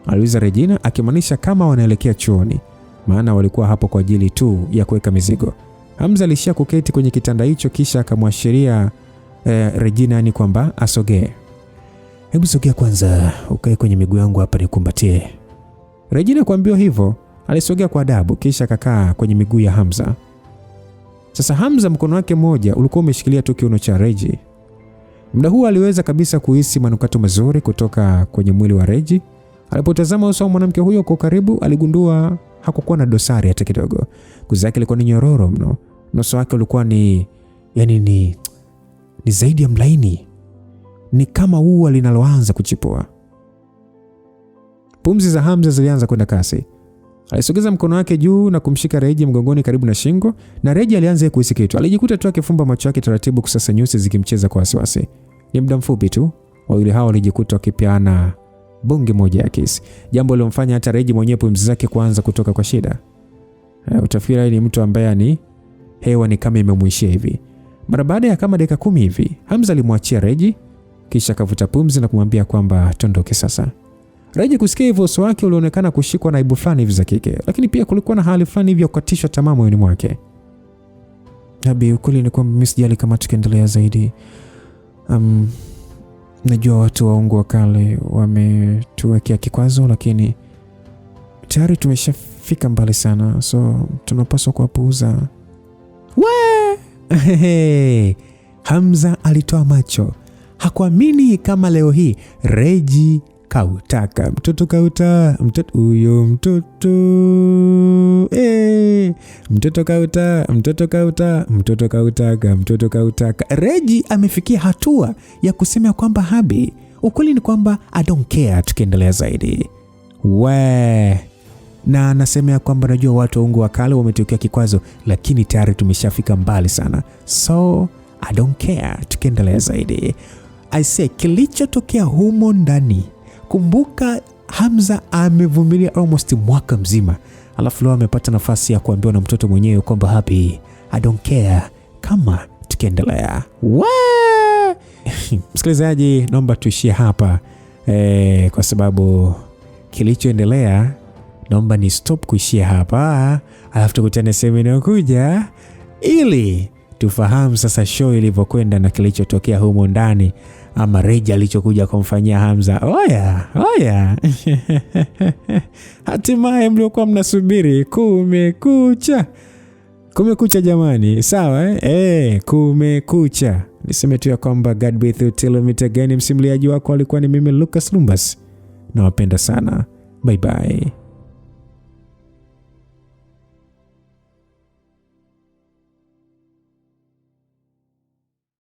Aliuliza Regina akimaanisha kama wanaelekea chuoni, maana walikuwa hapo kwa ajili tu ya kuweka mizigo. Hamza alishia kuketi kwenye kitanda hicho kisha akamwashiria Regina ni kwamba asogee. Hebu sogea kwanza ukae kwenye miguu yangu hapa nikumbatie. Regina kuambiwa hivyo, alisogea kwa adabu kisha akakaa kwenye miguu ya Hamza. Sasa Hamza mkono wake mmoja ulikuwa umeshikilia tu kiuno cha Regi. Muda huo aliweza kabisa kuhisi manukato mazuri kutoka kwenye mwili wa Regi. Alipotazama uso wa mwanamke huyo kwa karibu, aligundua hakukuwa na dosari hata kidogo. Ngozi yake ilikuwa ni nyororo mno. Uso wake ulikuwa ni zaidi ya mlaini. Ni kama ua linaloanza kuchipua. Pumzi za Hamza zilianza kwenda kasi. Alisogeza mkono wake juu na kumshika Regi mgongoni karibu na shingo, na Regi alianza kuhisi kitu. Alijikuta tu akifumba macho yake taratibu, kusasa nyusi zikimcheza kwa wasiwasi. Ni muda mfupi tu wawili hao walijikuta wakipeana bonge moja ya kisi, jambo lilomfanya hata Regi mwenyewe pumzi zake kuanza kutoka kwa shida. Utafikiri ni mtu ambaye ni hewa ni kama imemwishia hivi. Mara baada ya kama dakika 10 hivi, Hamza alimwachia Regi kisha akavuta pumzi na kumwambia kwamba tondoke sasa. Regi kusikia hivyo, uso wake ulionekana kushikwa na aibu fulani hivi za kike, lakini pia kulikuwa na hali fulani hivi ya kukatishwa tamaa moyoni mwake. Habi, ukweli ni kwamba mimi sijali kama tukiendelea zaidi. Najua watu waongo wa kale wametuwekea kikwazo, lakini tayari tumeshafika mbali sana, so tunapaswa kuwapuuza. Hamza alitoa macho. Hakuamini kama leo hii Regi kautaka mtoto kautaka. Regi amefikia hatua ya kusema kwamba Habi, ukweli ni kwamba I don't care tukiendelea zaidi. Na anasema kwamba najua watu waongo wa kale wametokea kikwazo, lakini tayari tumeshafika mbali sana, so I don't care tukiendelea zaidi. I say kilichotokea humo ndani. Kumbuka Hamza amevumilia almost mwaka mzima, alafu leo amepata nafasi ya kuambiwa na mtoto mwenyewe kwamba Happy, I don't care kama tukiendelea. Msikilizaji, naomba tuishie hapa kwa sababu kilichoendelea naomba ni stop kuishia hapa, alafu tukutane sehemu inayokuja ili tufahamu sasa show ilivyokwenda na kilichotokea humo ndani, ama Regi alichokuja kumfanyia Hamza. Oya. Hatimaye mliokuwa mnasubiri kumekucha jamani, sawa kumekucha. Niseme tu ya kwamba God be with you till we meet again. Msimuliaji wako alikuwa ni mimi Lucas Lumbas. Nawapenda sana. Bye bye.